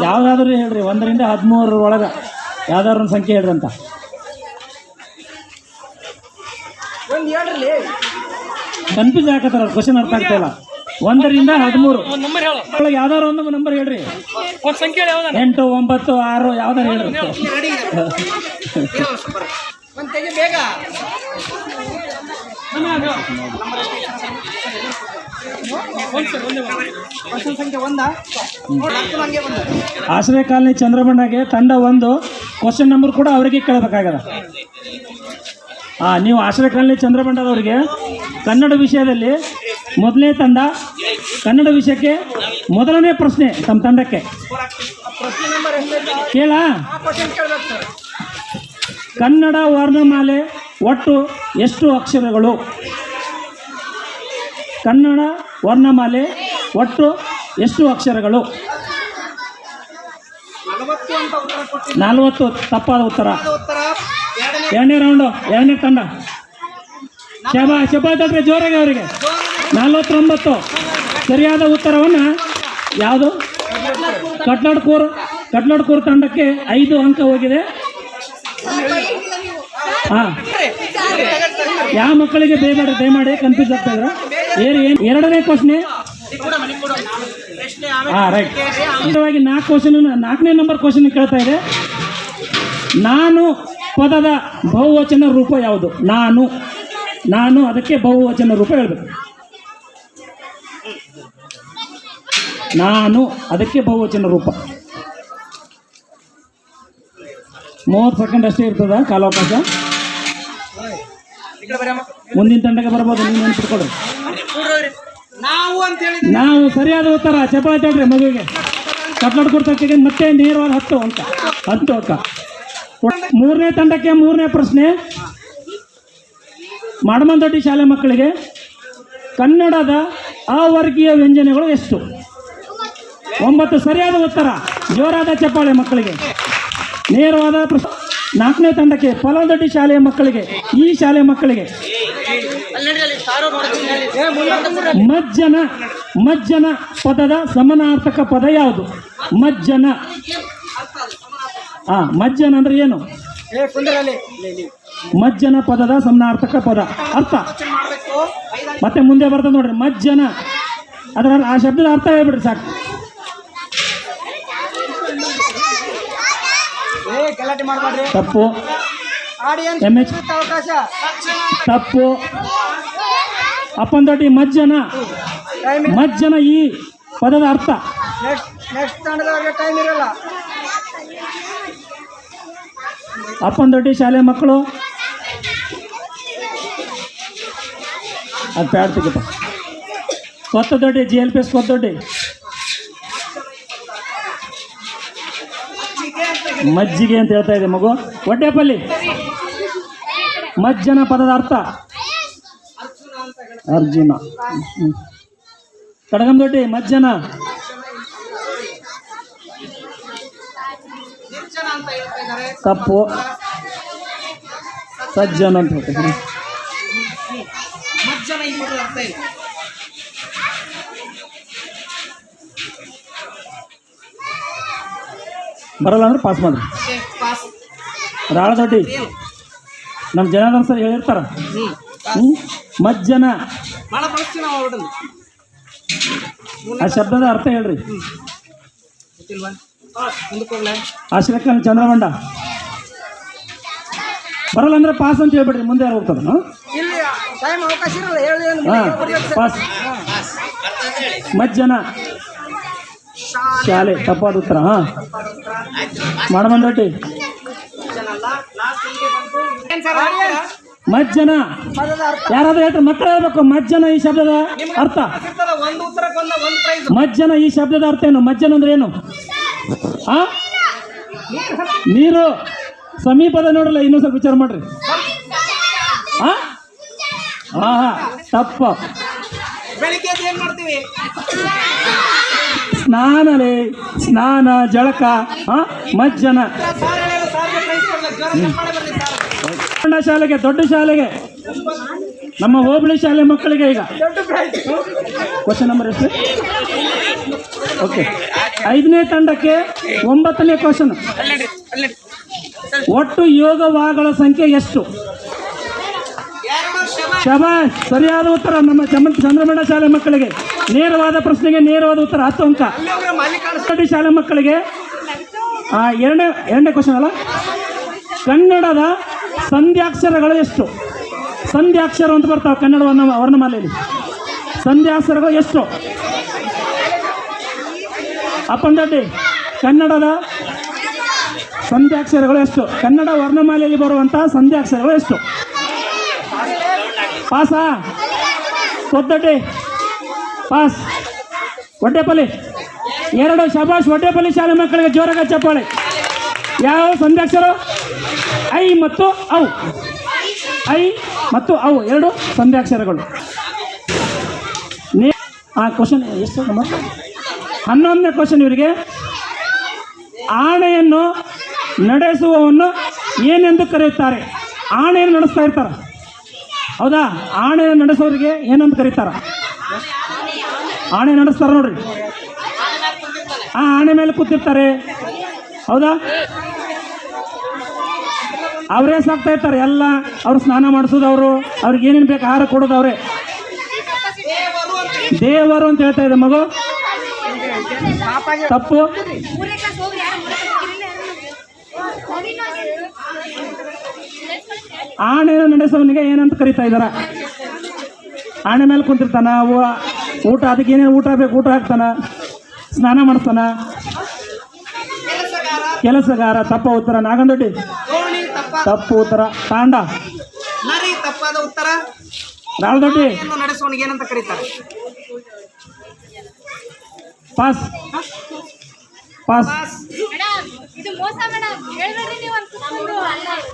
ಯಾವ್ದಾದ್ರು ಹೇಳ್ರಿ, 1 ರಿಂದ 13 ಒಳಗೆ ಯಾವ್ದಾದ್ರು ಒಂದು ಸಂಖ್ಯೆ ಹೇಳ್ರಿ ಅಂತ. ಕನ್ಫ್ಯೂಸ್ ಆಗತ್ತಾರ, ಕ್ವಶನ್ ಅರ್ಥ ಆಗ್ತಾ ಇಲ್ಲ. 1 ರಿಂದ 13 ಒಳಗೆ ಯಾವ್ದಾರು ಒಂದು ನಂಬರ್ ಹೇಳ್ರಿ. 8, 9, 6 ಯಾವ್ದಾರು ಹೇಳ್ರಿ. ಆಶ್ರಯ ಕಾಲನಿ ಚಂದ್ರಬಣ್ಣಗೆ ತಂಡ 1 ಕ್ವಶನ್ ನಂಬರ್ ಕೂಡ ಅವರಿಗೆ ಕೇಳಬೇಕಾಗದ. ನೀವು ಆಶ್ರಯ ಕಾಲನಿ ಚಂದ್ರಬಣ್ಣದವರಿಗೆ ಕನ್ನಡ ವಿಷಯದಲ್ಲಿ ಮೊದಲನೇ ತಂಡ, ಕನ್ನಡ ವಿಷಯಕ್ಕೆ ಮೊದಲನೇ ಪ್ರಶ್ನೆ ತಮ್ಮ ತಂಡಕ್ಕೆ ಕೇಳ. ಕನ್ನಡ ವರ್ಣಮಾಲೆ ಒಟ್ಟು ಎಷ್ಟು ಅಕ್ಷರಗಳು? ಕನ್ನಡ ವರ್ಣಮಾಲೆ ಒಟ್ಟು ಎಷ್ಟು ಅಕ್ಷರಗಳು? 40 ತಪ್ಪಾದ ಉತ್ತರ. 2ನೇ ರೌಂಡು, 2ನೇ ತಂಡ. ಶಬಾದಟ್ರೆ ಜೋರಾಗಿ ಅವರಿಗೆ. 49 ಸರಿಯಾದ ಉತ್ತರವನ್ನು ಯಾವುದು? ಕಟ್ಲಾಡ್ಕೂರು ತಂಡಕ್ಕೆ 5 ಅಂಕ ಹೋಗಿದೆ. ಯಾವ ಮಕ್ಕಳಿಗೆ ದಯಮಾಡಿ ಕನ್ಫ್ಯೂಸ್ ಆಗ್ತಾ ಇದ್ರ? ಎರಡನೇ ಕ್ವಶನ್ ರೈಟ್. 4ನೇ ನಂಬರ್ ಕ್ವಶನ್ ಕೇಳ್ತಾ ಇದೆ. ನಾನು ಪದದ ಬಹುವಚನ ರೂಪ ಯಾವುದು? ನಾನು ಅದಕ್ಕೆ ಬಹುವಚನ ರೂಪ ಹೇಳ್ಬೇಕು. ನಾನು ಅದಕ್ಕೆ ಬಹುವಚನ ರೂಪ. 30 ಸೆಕೆಂಡ್ ಅಷ್ಟೇ ಇರ್ತದ ಕಾಲಾವಕಾಶ. ಮುಂದಿನ ತಂಡಕ್ಕೆ ಬರ್ಬೋದು, ನೀವು ನೆನ್ಪಿಟ್ಕೊಳ್ರಿ. ನಾವು ಸರಿಯಾದ ಉತ್ತರ. ಚಪಾತಿ ಹೇಳ್ರಿ ಮಗುವಿಗೆ. ಕಟ್ಲಾಡ್ಕೂರು ತಕ್ಕಿಗೆ ಮತ್ತೆ ನೇರವಾದ 10 ಅಂಕ. 3ನೇ ತಂಡಕ್ಕೆ 3ನೇ ಪ್ರಶ್ನೆ. ಮಾಡಮಂದೊಡ್ಡಿ ಶಾಲೆ ಮಕ್ಕಳಿಗೆ ಕನ್ನಡದ ಅವರ್ಗೀಯ ವ್ಯಂಜನಗಳು ಎಷ್ಟು? 9 ಸರಿಯಾದ ಉತ್ತರ. ಜೋರಾದ ಚಪ್ಪಾಳೆ ಮಕ್ಕಳಿಗೆ. ನೇರವಾದ ಪ್ರಶ್ನೆ. 4ನೇ ತಂಡಕ್ಕೆ ಫಲದೊಡ್ಡಿ ಶಾಲೆಯ ಮಕ್ಕಳಿಗೆ, ಈ ಶಾಲೆಯ ಮಕ್ಕಳಿಗೆ ಮಜ್ಜನ ಪದದ ಸಮಾನಾರ್ಥಕ ಪದ ಯಾವುದು? ಮಜ್ಜನ ಅಂದ್ರೆ ಏನು? ಮಜ್ಜನ ಪದದ ಸಮಾನಾರ್ಥಕ ಪದ ಅರ್ಥ ಮತ್ತೆ ಮುಂದೆ ಬರ್ತದೆ ನೋಡ್ರಿ. ಮಜ್ಜನ ಅದರ ಆ ಶಬ್ದದ ಅರ್ಥ ಹೇಳ್ಬಿಡ್ರಿ ಸಾಕು. ತಪ್ಪು. ತಪ್ಪು. ಅಪ್ಪಂದೊಡ್ಡಿ ಮಜ್ಜನ ಈ ಪದದ ಅರ್ಥ. ಅಪ್ಪಂದೊಡ್ಡಿ ಶಾಲೆ ಮಕ್ಕಳು ಅದು ಪ್ಯಾಡ್ ತೆಗಿಪ. ಕೊತ್ತದೊಡ್ಡಿ GLPS ಕೊತ್ತದೊಡ್ಡಿ ಮಜ್ಜಿಗೆ ಅಂತ ಹೇಳ್ತಾ ಇದೆ ಮಗು. ಒಡ್ಡೆಪಲ್ಲಿ ಮಜ್ಜನ ಪದದ ಅರ್ಥ ಅರ್ಜುನ. ಕಡಗಂದೊಡ್ಡಿ ಮಜ್ಜನ ತಪ್ಪು. ಸಜ್ಜನ ಅಂತ ಹೇಳ್ತಾರೆ. ಬರಲ್ಲ ಅಂದ್ರೆ ಪಾಸ್ ಮಾಡ್ರಿ. ರಾಳದೊಡ್ಡಿ ನಮ್ಮ ಜನಾರ್ದನ್ ಸರ್ ಹೇಳಿರ್ತಾರ. ಮಜ್ಜನ ಆ ಶಬ್ದದ ಅರ್ಥ ಹೇಳ್ರಿ. ಆಶ್ರಯಕಾಲನಿ ಚಂದ್ರಮಂಡ ಬರಲ್ಲ ಅಂದ್ರೆ ಪಾಸ್ ಅಂತ ಹೇಳ್ಬಿಡ್ರಿ. ಮುಂದೆ ಯಾರು ಹೋಗ್ತಾರ? ಪಾಸ್. ಮಜ್ಜನ ಶಾಲೆ ತಪ್ಪಾದ ಉತ್ತರ. ಮಾಡಮಂದೊಡ್ಡಿ ಮಜ್ಜನ ಯಾರಾದ್ರೂ ಹೇಳ್ತಾರೆ? ಮಕ್ಕಳು ಹೇಳ್ಬೇಕು. ಮಜ್ಜನ ಈ ಶಬ್ದದ ಅರ್ಥ. ಮಜ್ಜನ ಈ ಶಬ್ದದ ಅರ್ಥ ಏನು? ಮಜ್ಜನ ಅಂದ್ರೆ ಏನು? ನೀರು ಸಮೀಪದ ನೋಡಲ್ಲ. ಇನ್ನೂ ಸ್ವಲ್ಪ ವಿಚಾರ ಮಾಡ್ರಿ. ತಪ್ಪ. ಸ್ನಾನ ಜಳಕ. ಮಜ್ಜನ ಶಾಲೆಗೆ, ದೊಡ್ಡ ಶಾಲೆಗೆ, ನಮ್ಮ ಹೋಬಳಿ ಶಾಲೆ ಮಕ್ಕಳಿಗೆ ಈಗ ಕ್ವಶನ್ ನಂಬರ್ ಎಷ್ಟು? ಓಕೆ 5ನೇ ತಂಡಕ್ಕೆ 9ನೇ ಕ್ವಶನ್. ಒಟ್ಟು ಯೋಗವಾಗಳ ಸಂಖ್ಯೆ ಎಷ್ಟು? ಶಬಾಷ್, ಸರಿಯಾದ ಉತ್ತರ ನಮ್ಮ ಚಂದ್ರಮಂಡ ಶಾಲೆ ಮಕ್ಕಳಿಗೆ. ನೇರವಾದ ಪ್ರಶ್ನೆಗೆ ನೇರವಾದ ಉತ್ತರ 10 ಅಂಕ. ಶಾಲೆ ಮಕ್ಕಳಿಗೆ ಎರಡನೇ ಕ್ವಶನ್ ಅಲ್ಲ. ಕನ್ನಡದ ಸಂಧ್ಯಾಕ್ಷರಗಳು ಎಷ್ಟು? ಸಂಧ್ಯಾಕ್ಷರ ಅಂತ ಬರ್ತಾವೆ ಕನ್ನಡ ವರ್ಣಮಾಲೆಯಲ್ಲಿ. ಸಂಧ್ಯಾಕ್ಷರಗಳು ಎಷ್ಟು? ಅಪ್ಪಂದಡ್ಡಿ, ಕನ್ನಡದ ಸಂಧ್ಯಾಕ್ಷರಗಳು ಎಷ್ಟು? ಕನ್ನಡ ವರ್ಣಮಾಲೆಯಲ್ಲಿ ಬರುವಂತಹ ಸಂಧ್ಯಾಕ್ಷರಗಳು ಎಷ್ಟು? ಪಾಸಾ? ಕೊದ್ದಡ್ಡಿ ಪಾಸ್. ಒಡ್ಡೆಪಲ್ಲಿ 2. ಶಬಾಷ್, ಒಡ್ಡೆಪಲ್ಲಿ ಶಾಲೆ ಮಕ್ಕಳಿಗೆ ಜೋರಾಗ ಚಪ್ಪಾಳೆ. ಯಾವ ಸಂಧ್ಯಾಕ್ಷರ? ಐ ಮತ್ತು ಔ. ಐ ಮತ್ತು ಔ 2 ಸಂಧ್ಯಾಕ್ಷರಗಳು. ಕ್ವಶನ್ ಎಷ್ಟು? 11ನೇ ಕ್ವಶನ್ ಇವರಿಗೆ. ಆಣೆಯನ್ನು ನಡೆಸುವವನ್ನು ಏನೆಂದು ಕರೆಯುತ್ತಾರೆ? ಆಣೆಯನ್ನು ನಡೆಸ್ತಾ ಇರ್ತಾರೆ, ಹೌದಾ? ಆಣೆಯನ್ನು ನಡೆಸೋರಿಗೆ ಏನಂತ ಕರೀತಾರ? ಆಣೆ ನಡೆಸ್ತಾರೆ ನೋಡ್ರಿ. ಆ ಆಣೆ ಮೇಲೆ ಕೂತಿರ್ತಾರೆ, ಹೌದಾ? ಅವರೇ ಸಾಕ್ತಾ ಇರ್ತಾರೆ ಎಲ್ಲ. ಅವ್ರು ಸ್ನಾನ ಮಾಡಿಸೋದು ಅವರು, ಅವ್ರಿಗೆ ಏನೇನು ಬೇಕು ಆಹಾರ ಕೊಡೋದು ಅವರೇ. ದೇವರು ಅಂತ ಹೇಳ್ತಾ ಇದೆ ಮಗು. ತಪ್ಪು. ಆಣೆಯನ್ನು ನಡೆಸೋನಿಗೆ ಏನಂತ ಕರೀತಾ ಇದ್ದಾರ? ಆಣೆ ಮೇಲೆ ಕುಂತಿರ್ತಾನ, ಊಟ ಅದಕ್ಕೆ ಏನೇನು ಊಟ ಬೇಕು ಊಟ ಹಾಕ್ತಾನ, ಸ್ನಾನ ಮಾಡಿಸ್ತಾನ. ಕೆಲಸಗಾರ. ತಪ್ಪ ಉತ್ತರ. ನಾಗಂದೊಡ್ಡಿ ತಪ್ಪು ಉತ್ತರ. ತಾಂಡ ತಪ್ಪಾದ ಉತ್ತರ. ರಾಳದೊಡ್ಡಿ ನಡೆಸೋನಿಗೆ ಏನಂತ ಕರೀತಾರೆ? ಪಾಸ್. ಪಾಸ್.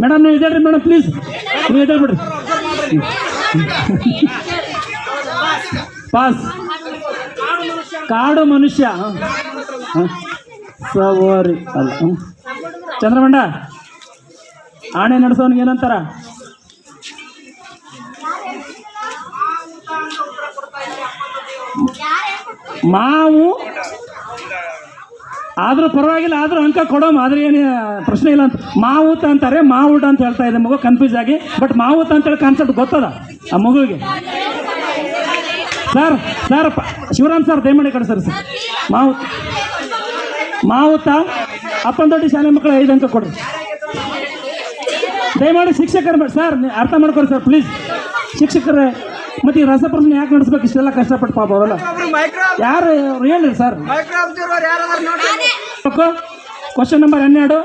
ಮೇಡಮ್ ನೀವು ಇದೇಳ್ರಿ ಮೇಡಮ್, ಪ್ಲೀಸ್ ನೀವು ಇದೇಳ್ಬಿಡ್ರಿ. ಪಾಸ್. ಕಾಡು ಮನುಷ್ಯ. ಸವಾರಿ ಅಲ್ಲ. ಚಂದ್ರಮಂಡ, ಆಣೆ ನಡೆಸೋನಿಗೆ ಏನಂತಾರ? ಮಾವು. ಆದರೂ ಪರವಾಗಿಲ್ಲ, ಆದರೂ ಅಂಕ ಕೊಡೋಮ, ಆದ್ರೆ ಏನು ಪ್ರಶ್ನೆ ಇಲ್ಲ ಅಂತ. ಮಾವುತ ಅಂತಾರೆ, ಮಾವುಟ ಅಂತ ಹೇಳ್ತಾ ಇದೆ ಮಗು ಕನ್ಫ್ಯೂಸ್ ಆಗಿ. ಬಟ್ ಮಾವುತ ಅಂತೇಳಿ ಕಾನ್ಸೆಪ್ಟ್ ಗೊತ್ತದ ಆ ಮಗುವಿಗೆ. ಸರ್ ಶಿವರಾಮ್ ಸರ್ ದಯಮಾಡಿ ಕಡೆ ಸರ್. ಮಾವುತ. ಅಪ್ಪಂದೊಡ್ಡಿ ಶಾಲೆ ಮಕ್ಕಳು 5 ಅಂಕ ಕೊಡ್ರಿ ದಯಮಾಡಿ. ಶಿಕ್ಷಕರು ಸರ್ ಅರ್ಥ ಮಾಡ್ಕೊರಿ ಸರ್ ಪ್ಲೀಸ್. ಶಿಕ್ಷಕರೇ, ಮತ್ತೆ ಈ ರಸಪ್ರಶ್ನೆ ಯಾಕೆ ನಡೆಸ್ಬೇಕು ಇಷ್ಟೆಲ್ಲ ಕಷ್ಟಪಟ್ಟು ಪಾಪ ಅವರಲ್ಲ? ಯಾರು ಹೇಳ್ರಿ ಸರ್. Question number 12.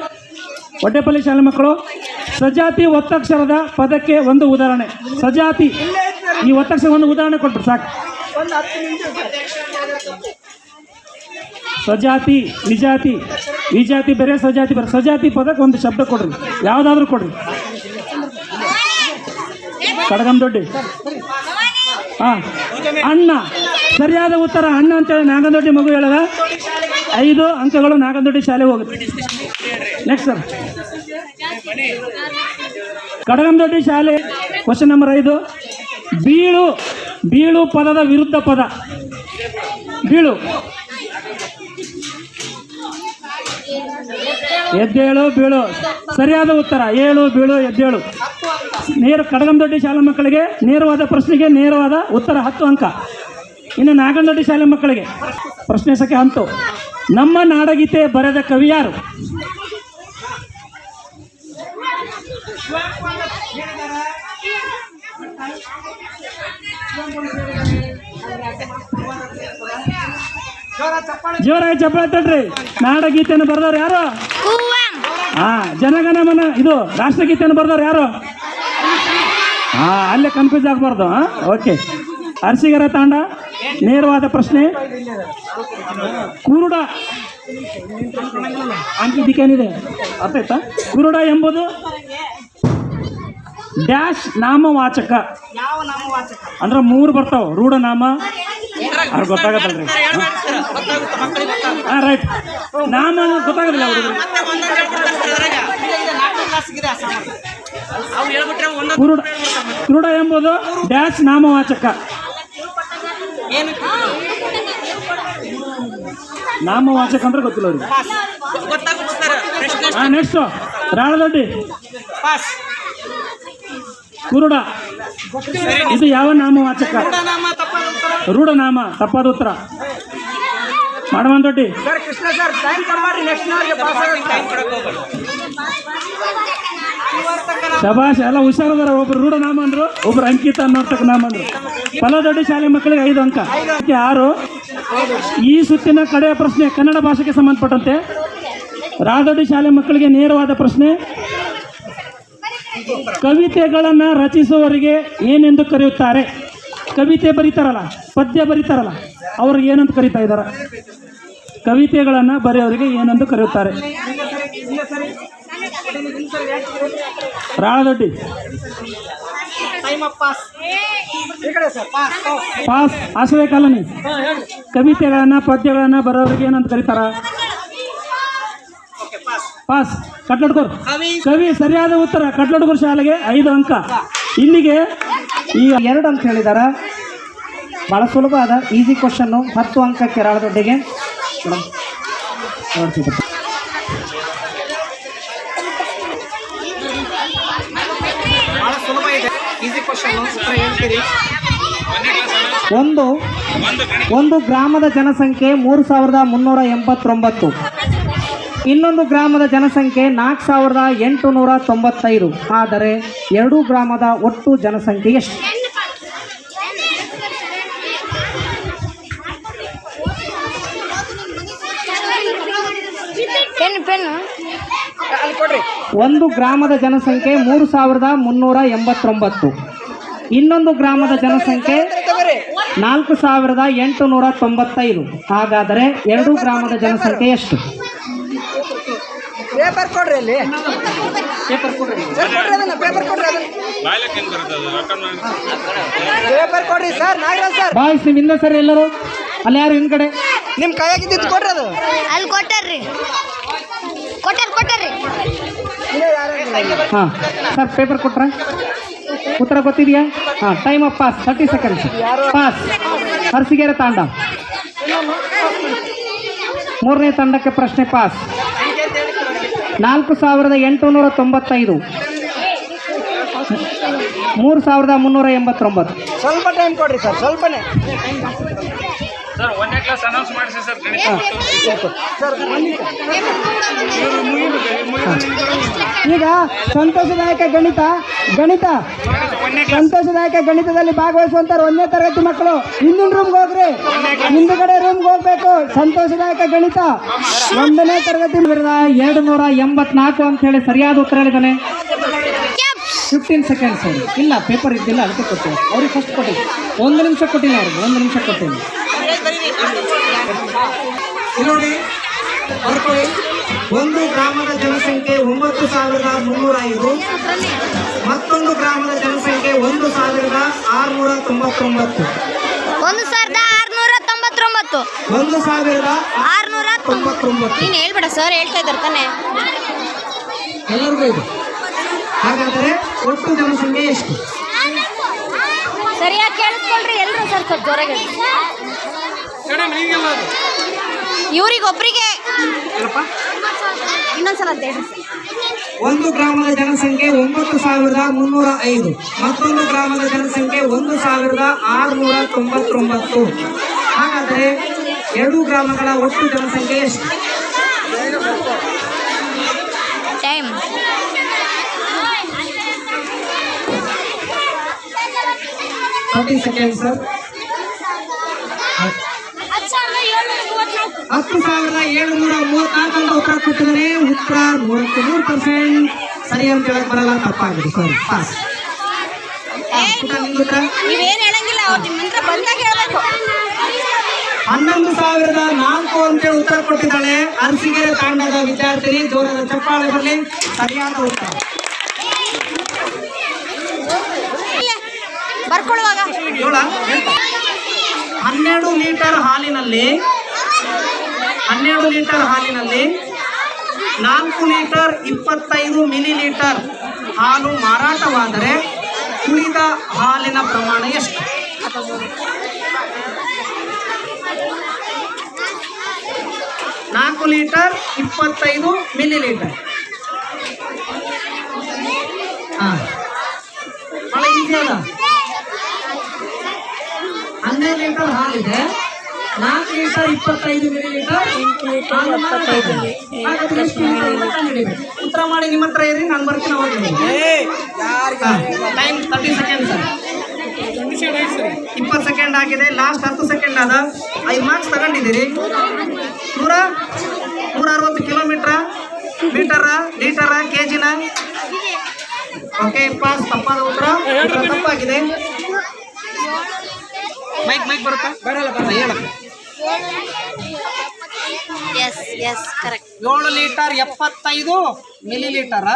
ಒಡ್ಡೆಪಲ್ಲಿ ಶಾಲೆ ಮಕ್ಕಳು. ಸಜಾತಿ ಒತ್ತಕ್ಷರದ ಪದಕ್ಕೆ ಒಂದು ಉದಾಹರಣೆ. ಸಜಾತಿ ಈ ಒತ್ತಕ್ಷರ ಒಂದು ಉದಾಹರಣೆ ಕೊಟ್ಬಿಟ್ಟು ಸಾಕು. ಸಜಾತಿ, ವಿಜಾತಿ, ವಿಜಾತಿ ಬೇರೆ, ಸಜಾತಿ ಬೇರೆ. ಸಜಾತಿ ಪದಕ್ಕೆ ಒಂದು ಶಬ್ದ ಕೊಡ್ರಿ, ಯಾವುದಾದ್ರೂ ಕೊಡ್ರಿ. ಕಡಗಂದೊಡ್ಡಿ. ಅಣ್ಣ. ಸರಿಯಾದ ಉತ್ತರ ಅಣ್ಣ ಅಂತೇಳಿ ನಾಗಂದೊಡ್ಡಿ ಮಗು ಹೇಳದ. 5 ಅಂಕಗಳು ನಾಗಂದೊಡ್ಡಿ ಶಾಲೆ ಹೋಗುತ್ತೆ. ನೆಕ್ಸ್ಟ್ ಸರ್, ಕಡಗಂದೊಡ್ಡಿ ಶಾಲೆ. Question number 5. ಬೀಳು. ಬೀಳು ಪದದ ವಿರುದ್ಧ ಪದ. ಬೀಳು. ಎದ್ದೇಳು, ಬೀಳು. ಸರಿಯಾದ ಉತ್ತರ ಏಳು, ಬೀಳು, ಎದ್ದೇಳು. ಕಡಗಂದೊಡ್ಡಿ ಶಾಲೆ ಮಕ್ಕಳಿಗೆ ನೇರವಾದ ಪ್ರಶ್ನೆಗೆ ನೇರವಾದ ಉತ್ತರ 10 ಅಂಕ. ಇನ್ನು ನಾಗಂದೊಡ್ಡಿ ಶಾಲೆ ಮಕ್ಕಳಿಗೆ ಪ್ರಶ್ನೆ ಸಂಖ್ಯೆ 10. ನಮ್ಮ ನಾಡಗೀತೆ ಬರೆದ ಕವಿ ಯಾರು? ಜೋರಾಗಿ ಚಪ್ಪಾಳೆ ತಡ್ರಿ. ನಾಡಗೀತೆಯನ್ನು ಬರೆದವ್ರು ಯಾರು? ಜನಗಣಮನ ಇದು ರಾಷ್ಟ್ರಗೀತೆಯನ್ನು ಬರೆದವ್ರು ಯಾರು? ಅಲ್ಲೇ ಕನ್ಫ್ಯೂಸ್ ಆಗಬಾರ್ದು. ಓಕೆ. ಅರಸಿಗರ ತಾಂಡ. ನೇರವಾದ ಪ್ರಶ್ನೆ. ಕುರುಡ ಅಂಕಿದಿಕ್ಕೇನಿದೆ ಅರ್ಥ ಆಯ್ತಾ? ಕುರುಡ ಎಂಬುದು ಡ್ಯಾಶ್ ನಾಮವಾಚಕ. ಅಂದ್ರೆ 3 ಬರ್ತಾವ. ರೂಢನಾಮ, ಅವ್ರು ಗೊತ್ತಾಗತ್ತಲ್ರಿ. ರೈಟ್. ನಾಮ ಗೊತ್ತಾಗೋದಿಲ್ಲ ಅವ್ರಿಗೆ. ಕುರುಡ ಎಂಬುದು ಡ್ಯಾಶ್ ನಾಮವಾಚಕ. ನಾಮವಾಚಕ ಅಂದ್ರೆ ಗೊತ್ತಿಲ್ಲ ಅವ್ರಿಗೆ. ಪಾಸ್. ಗೊತ್ತಾಗ ಉತ್ತರ. ಪ್ರಶ್ನೆ ಹಾಂ, ನೆಕ್ಸ್ಟು ರಾಳದೊಡ್ಡಿ, ಪಾಸ್. ಕುರುಡ, ಇದು ಯಾವ ನಾಮವಾಚಕ? ರೂಢನಾಮ ತಪ್ಪಾದ ಉತ್ತರ. ರೂಢನಾಮ ತಪ್ಪಾದ ಉತ್ತರ. Madavan Doddi, sir Krishna sir time ಕೊಡ್ಬೇಡ್ರಿ. ನೆಕ್ಸ್ಟ್ ಅವರಿಗೆ ಪಾಸ್ ಆಗುತ್ತೆ. ಶಬಾಷ್, ಎಲ್ಲ ಹುಷಾರದಾರ. ಒಬ್ರು ರೂಢನಾಮ ಅಂದ್ರು, ಒಬ್ರು ಅಂಕಿತ ಅನ್ನೋರ್ತಕ್ಕ ನಾಮ ಅಂದ್ರು. ಫಲದೊಡ್ಡಿ ಶಾಲೆ ಮಕ್ಕಳಿಗೆ 5 ಅಂಕ. 6. ಈ ಸುತ್ತಿನ ಕಡೆಯ ಪ್ರಶ್ನೆ ಕನ್ನಡ ಭಾಷೆಗೆ ಸಂಬಂಧಪಟ್ಟಂತೆ. ರಾಳದೊಡ್ಡಿ ಶಾಲೆ ಮಕ್ಕಳಿಗೆ ನೇರವಾದ ಪ್ರಶ್ನೆ. ಕವಿತೆಗಳನ್ನು ರಚಿಸುವವರಿಗೆ ಏನೆಂದು ಕರೆಯುತ್ತಾರೆ? ಕವಿತೆ ಬರೀತಾರಲ್ಲ, ಪದ್ಯ ಬರೀತಾರಲ್ಲ, ಅವ್ರಿಗೆ ಏನಂತ ಕರೀತಾ ಇದ್ದಾರೆ? ಕವಿತೆಗಳನ್ನು ಬರೆಯೋರಿಗೆ ಏನೆಂದು ಕರೆಯುತ್ತಾರೆ? ರಾಳದೊಡ್ಡಿ ಟೈಮ್ ಅಪ್. ಪಾಸ್. ಈ ಕಡೆ ಸರ್ ಪಾಸ್. ಪಾಸ್. ಆಶ್ರಯ ಕಾಲನಿ. ಕವಿತೆಗಳನ್ನು ಪದ್ಯಗಳನ್ನು ಬರೋರಿಗೆ ಏನಂತ ಕರೀತಾರ? Okay pass. ಪಾಸ್. ಕಟ್ಲಡ್ಕೋರ್ ಕವಿ. ಕವಿ ಸರಿಯಾದ ಉತ್ತರ. ಕಟ್ಲಡ್ಕೋರ್ ಶಾಲೆಗೆ 5 ಅಂಕ. ಇಲ್ಲಿಗೆ ಈಗ 2 ಅಂತ ಹೇಳಿದಾರ. ಭಾಳ ಸುಲಭ ಅದ, ಈಸಿ ಕ್ವಶನ್ನು. 10 ಅಂಕಕ್ಕೆ ರಾಳದೊಡ್ಡಿಗೆ. ಬಹಳ ಸುಲಭ ಇದೆ. Easy question. ಉತ್ತರ ಹೇಳ್ತೀರಿ. ಒಂದು ಗ್ರಾಮದ ಜನಸಂಖ್ಯೆ 3389. ಇನ್ನೊಂದು ಗ್ರಾಮದ ಜನಸಂಖ್ಯೆ 4895. ಆದರೆ 2 ಗ್ರಾಮದ ಒಟ್ಟು ಜನಸಂಖ್ಯೆ ಎಷ್ಟು? ಅಲ್ಲಿ ಕೊಡ್ರಿ. ಒಂದು ಗ್ರಾಮದ ಜನಸಂಖ್ಯೆ 3389. ಇನ್ನೊಂದು ಗ್ರಾಮದ ಜನಸಂಖ್ಯೆ 4895. ಹಾಗಾದರೆ 2 ಗ್ರಾಮದ ಜನಸಂಖ್ಯೆ ಎಷ್ಟು? ಪೇಪರ್ ಕೊಡ್ರಿ. ಅಲ್ಲಿ ಪೇಪರ್ ಕೊಡ್ರಿ ಸರ್. ಕೊಡ್ರಿ ಅದನ್ನ. ಪೇಪರ್ ಕೊಡ್ರಿ ಅದನ್ನ. ಪೇಪರ್ ಕೊಡ್ರಿ ಸರ್. ನಾಗರಾಜ್ ಸರ್ ಬಾಯ್ಸ್, ನೀವು ಹಿಂದೆ ಸರಿ. ಎಲ್ಲರೂ ಅಲ್ಲಿ ಯಾರು ಹಿಂದ್ಗಡೆ? ನಿಮ್ ಕೈಯಾಗಿದ್ದು ಕೊಡ್ರಿ ಅದು. ಅಲ್ಲಿ ಕೊಟ್ಟಾರ್ರಿ. ಕೊಟ್ಟಾರ್ರಿ. ಹಾಂ ಸರ್, ಪೇಪರ್ ಕೊಟ್ರ? ಉತ್ತರ ಗೊತ್ತಿದೆಯಾ? ಹಾಂ, time up. Pass. 30 seconds. Pass. Harasigere Tanda 3ನೇ ತಂಡಕ್ಕೆ ಪ್ರಶ್ನೆ. ಪಾಸ್. 4895. 3389. ಸ್ವಲ್ಪ ಟೈಮ್ ಕೊಡ್ರಿ ಸರ್. ಸ್ವಲ್ಪನೇ ಸರ್. 1ನೇ ಕ್ಲಾಸ್ ಅನೌನ್ಸ್ ಮಾಡಿಸಿ ಸರ್. ಈಗ ಸಂತೋಷದಾಯಕ ಗಣಿತದಲ್ಲಿ ಭಾಗವಹಿಸುವಂತಾರೆ 1ನೇ ತರಗತಿ ಮಕ್ಕಳು. ಹಿಂದಿನ ರೂಮ್ಗೆ ಹೋಗ್ರಿ, ಹಿಂದುಗಡೆ ರೂಮ್ಗೆ ಹೋಗ್ಬೇಕು. ಸಂತೋಷದಾಯಕ ಗಣಿತ 1ನೇ ತರಗತಿ 284 ಅಂತ ಹೇಳಿ ಸರಿಯಾದ ಉತ್ತರ ಹೇಳಿದ್ದಾನೆ. 15 ಸೆಕೆಂಡ್ಸ್. ಇಲ್ಲ, ಪೇಪರ್ ಇದ್ದಿಲ್ಲ, ಅದಕ್ಕೆ ಕೊಟ್ಟಿಲ್ಲ ಅವ್ರಿಗೆ. ಫಸ್ಟ್ ಕೊಟ್ಟಿಲ್ಲ. 1 ನಿಮಿಷ ಕೊಟ್ಟಿಲ್ಲ ಅವ್ರಿಗೆ. 1 ನಿಮಿಷ ಕೊಟ್ಟಿಲ್ಲ. ನೋಡಿ, ಬರ್ಕೊಳ್ಳಿ. ಒಂದು ಗ್ರಾಮದ ಜನಸಂಖ್ಯೆ 9305. ಮತ್ತೊಂದು ಗ್ರಾಮದ ಜನಸಂಖ್ಯೆ 1699. 1699. 1699. ನೀನು ಹೇಳ್ಬೇಡ ಸರ್, ಹೇಳ್ತಾ ಇದ್ದಾರೆ ತಾನೆ. ಎಲ್ಲರಿಗೂ ಇದೆ. ಹಾಗಾದರೆ ಒಟ್ಟು ಜನಸಂಖ್ಯೆ ಎಷ್ಟು? ಸರಿಯಾಗಿ ಕೇಳಿಸ್ಕೊಳ್ರಿ ಎಲ್ಲರೂ ಸರ್. ಸ್ವಲ್ಪ ಜೋರಾಗಿ ಇವ್ರಿಗೊಬ್ರಿಗೆ ಇನ್ನೊಂದ್ಸಲ ಅಂತ ಹೇಳಿ. ಒಂದು ಗ್ರಾಮದ ಜನಸಂಖ್ಯೆ 9305. ಮತ್ತೊಂದು ಗ್ರಾಮದ ಜನಸಂಖ್ಯೆ 1699. ಹಾಗಾದರೆ 2 ಗ್ರಾಮಗಳ ಒಟ್ಟು ಜನಸಂಖ್ಯೆ ಎಷ್ಟು? ಟೈಮ್. 30 seconds sir. 10,734 ಅಂತ ಉತ್ತರ ಕೊಟ್ಟಿದ್ದಾರೆ. ಉತ್ತರ 100% ಸರಿ ಅಂತ ಹೇಳಕ್ ಬರಲ್ಲ, ತಪ್ಪಾಗಿದೆ. ಸಾರಿ, ಪಾಸ್. ನೀವೇನು ಹೇಳಂಗಿಲ್ಲ, ಅವ್ರು ನಿಮ್ಮ ಹತ್ರ ಬಂದಾಗ ಹೇಳ್ಬೇಕು. 11,004 ಅಂತೇಳಿ ಉತ್ತರ ಕೊಟ್ಟಿದ್ದಾಳೆ ಅರಸಿಗೆರೆ ತಾಂಡದ ವಿದ್ಯಾರ್ಥಿನಿ. ಜೋರಾದ ಚಪ್ಪಾಳೆ ಬರಲಿ. ಸರಿಯಾದ ಉತ್ತರ. ಬರ್ಕೊಳ್ಳುವಾಗ 12 ಲೀಟರ್ ಹಾಲಿನಲ್ಲಿ 4 ಲೀಟರ್ 25 ಮಿಲಿ ಲೀಟರ್ ಹಾಲು ಮಾರಾಟವಾದರೆ ಉಳಿದ ಹಾಲಿನ ಪ್ರಮಾಣ ಎಷ್ಟು? 4 ಲೀಟರ್ 25 ಮಿಲಿ ಲೀಟರ್. ಭಾಳ ಈಸಿ ಅದ. 12 ಲೀಟರ್ ಹಾಲಿದೆ, 4 ಲೀಟರ್ 25 ಮಿಲಿ ಲೀಟರ್, ಉತ್ತರ ಮಾಡಿ. ನಿಮ್ಮ ಹತ್ರ ಇರಿ, ನಾನು ಬರ್ತೀನಿ ಅವಾಗ. Time 30 second sir. 20 ಸೆಕೆಂಡ್ ಆಗಿದೆ, ಲಾಸ್ಟ್ 10 ಸೆಕೆಂಡ್ ಆದ. 5 ಮಾರ್ಕ್ಸ್ ತಗೊಂಡಿದ್ದೀರಿ. 160 ಕಿಲೋಮೀಟ್ರ, ಮೀಟರ, ಲೀಟರ, ಕೆಜಿನ? Okay, pass. ತಪ್ಪಾದ ಉತ್ತರ ತಪ್ಪಾಗಿದೆ. ಮೈಕ್ ಬರುತ್ತಾ? ಬರಲ್ಲ ಹೇಳ. Yes yes correct. 7 litre 75 millilitre.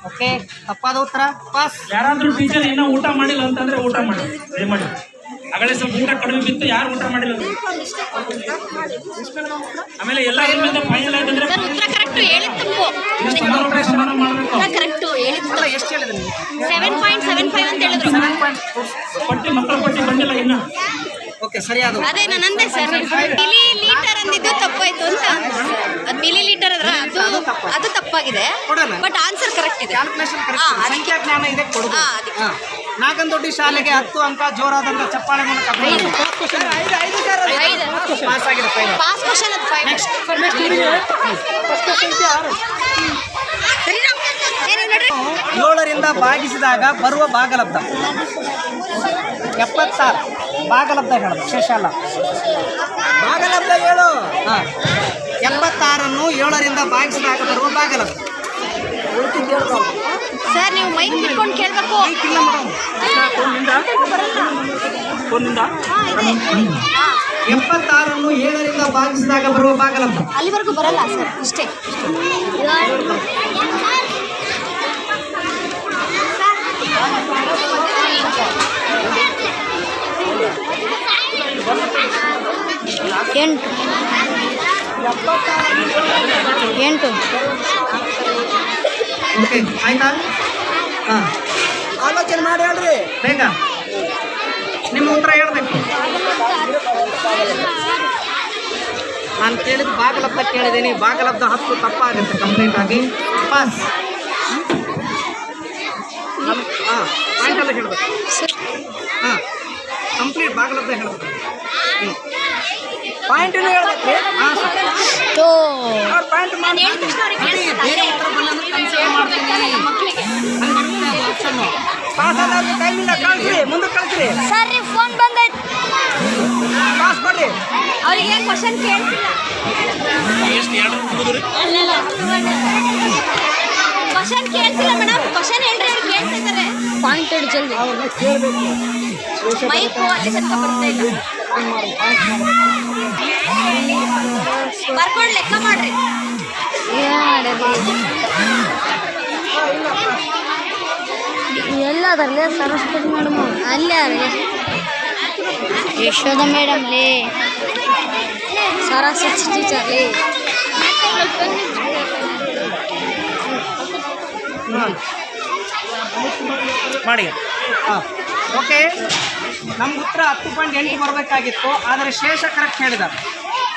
Okay, ತಪ್ಪಾದ ಉತ್ತರ ಪಾಸ್. ಯಾರಾದ್ರೂ ಟೀಚರ್ ಏನೋ ಊಟ ಮಾಡಿಲ್ಲ ಅಂತಂದ್ರೆ ಊಟ ಮಾಡಿ, ದಯಮಾಡಿ. ಆಗಲೇ ಸ್ವಲ್ಪ ಊಟ ಕಡಿಮೆ ಬಿತ್ತು, ಯಾರು ಊಟ ಮಾಡಿಲ್ಲ. ಆಮೇಲೆ ಎಲ್ಲ ಫೈನಲ್ ಆಯ್ತಂದ್ರೆ ಸರ್ ಉತ್ತರ ಕರೆಕ್ಟ್ ಹೇಳಿದ್ ತಪ್ಪು. ಮಾಡಬೇಕು. ಉತ್ತರ ಕರೆಕ್ಟ್ ಹೇಳಿದ್ ಅಲ್ಲ, ಎಷ್ಟು ಹೇಳಿದೆ ನೀವು? 7.75 ಅಂತ ಹೇಳಿದ್ರು. ಪಟ್ಟಿ ಮಕ್ಕಳ ಪಟ್ಟಿ ಬಂದಿಲ್ಲ ಇನ್ನ. ಓಕೆ, ಸರಿಯಾದ ಉತ್ತರ. ಅದೇ ನಾನು ಅಂದೆ ಸರ್, ಮಿಲಿ ಲೀಟರ್ ಅಂದಿದ್ದು ತಪ್ಪಾಯ್ತು ಅಂತ. ಅದು ಮಿಲಿ ಲೀಟರ್ ಅದ್ರ ಅದು ತಪ್ಪಾಗಿದೆ, ಕೊಡೋಣ. ಬಟ್ ಆನ್ಸರ್ ಕರೆಕ್ಟ್ ಇದೆ. ಕ್ಯಾಲ್ಕುಲೇಷನ್ ಕರೆಕ್ಟ್, ಸಂಖ್ಯಾ ಜ್ಞಾನ ಇದೆ, ಕೊಡುದು. ನಾಗನದೊಡ್ಡಿ ಶಾಲೆಗೆ 10 ಅಂಕ. ಜೋರಾದಂತ ಚಪ್ಪಾಳೆ ಮೂಲಕ ಪಾಸ್ ಆಗಿದೆ. ಪಾಸ್ ಕ್ವಶನ್ ಅದು 5. ನೆಕ್ಸ್ಟ್ ಸರಿನಾ? ಏನು ನೋಡ್ರಿ, 7ರಿಂದ ಭಾಗಿಸಿದಾಗ ಬರುವ ಭಾಗಲಬ್ಧ 76. ಭಾಗಲಬ್ಧ ಹೇಳೋದು, ಶೇಷ ಅಲ್ಲ. ಭಾಗಲಬ್ಧ ಹೇಳು. 76 7ರಿಂದ ಭಾಗಿಸಿದಾಗ ಬರುವ ಭಾಗಲಬ್ಧ. ಸರ್ ನೀವು ಮೈಕ್ ಇಟ್ಕೊಂಡು ಕೇಳಬೇಕು. ಇಲ್ಲ ಮೇಡಮ್, 76 7ರಿಂದ ಭಾಗಿಸಿದಾಗ ಬರುವ ಭಾಗಲಬ್ಧ. ಅಲ್ಲಿವರೆಗೂ ಬರಲ್ಲ ಸರ್, ಇಷ್ಟೇ. ಎಂಟು. ಓಕೆ, ಆಯ್ತಾ? ಆಲೋಚನೆ ಮಾಡಿ ಹೇಳ್ರಿ ಬೇಗ. ನಿಮ್ಮ ಉತ್ತರ ಹೇಳ್ಬೇಕು. ನಾನು ಕೇಳಿದ ಭಾಗಲಬ್ಧ ಕೇಳಿದ್ದೀನಿ. ಭಾಗಲಬ್ಧ 10 ತಪ್ಪಾಗುತ್ತೆ ಕಂಪ್ಲೀಟ್ ಆಗಿ. ಪಾಸ್. ಪಾಯಿಂಟ್ ಎಲ್ಲ ಹೇಳ್ಬೇಕು. ಕಂಪ್ಲೀಟ್ ಭಾಗಲಬ್ಧ ಹೇಳ್ಬೇಕು. ಪಾಯಿಂಟ್ ಹೇಳ್ಬೇಕು. ಪಾಯಿಂಟ್ ಮಾಡಿ ಬೇರೆ ಉತ್ತರ ಬಲ್ಲ ಅಂದ್ರೆ ಕನ್ಸಿಡರ್ ಮಾಡ್ತೀನಿ. ಪಾಸ್ ಆದ್ರೆ ಟೈಮ್ ಇಲ್ಲ, ಕಳಿಸ್ರಿ, ಮುಂದಕ್ಕೆ ಕಳಿಸ್ರಿ. ಸರ್ ಫೋನ್ ಬಂದೈತೆ, ಪಾಸ್ ಕೊಡ್ರಿ. ಅವರಿಗೆ ಕ್ವಶನ್ ಕೇಳ್ತಿಲ್ಲ. ಕ್ವಶನ್ ಕೇಳ್ತಿಲ್ಲ ಮೇಡಮ್, ಕ್ವಶನ್ ಹೇಳ್ರಿ, ಅವ್ರು ಕೇಳ್ತಿದ್ದಾರೆ. ಪಾಯಿಂಟ್ ಹೇಳಿ ಜಲ್ದಿ. ಅವ್ರನ್ನ ಕೇಳಬೇಕು. ಮೈಕು ಅಲ್ಲಿ ತನಕ ಬರ್ತಾ ಇಲ್ಲ. ಬರ್ಕೊಂಡು ಲೆಕ್ಕ ಮಾಡ್ರಿ. ಎಲ್ಲದರಲ್ಲೇ ಸರಸ್ವತಿ ಮೇಡಮ್, ಅಲ್ಲೇ ಯಶೋಧ ಮೇಡಮ್ಲಿ, ಸರಸ್ವತಿ ಟೀಚರ್ಲಿ. ಮಾಡಿ. ಓಕೆ, ನಮ್ಮ ಉತ್ತರ 10.8 ಬರಬೇಕಾಗಿತ್ತು, ಆದರೆ ಶೇಷ ಕರೆಕ್ಟ್ ಹೇಳಿದ್ದಾರೆ.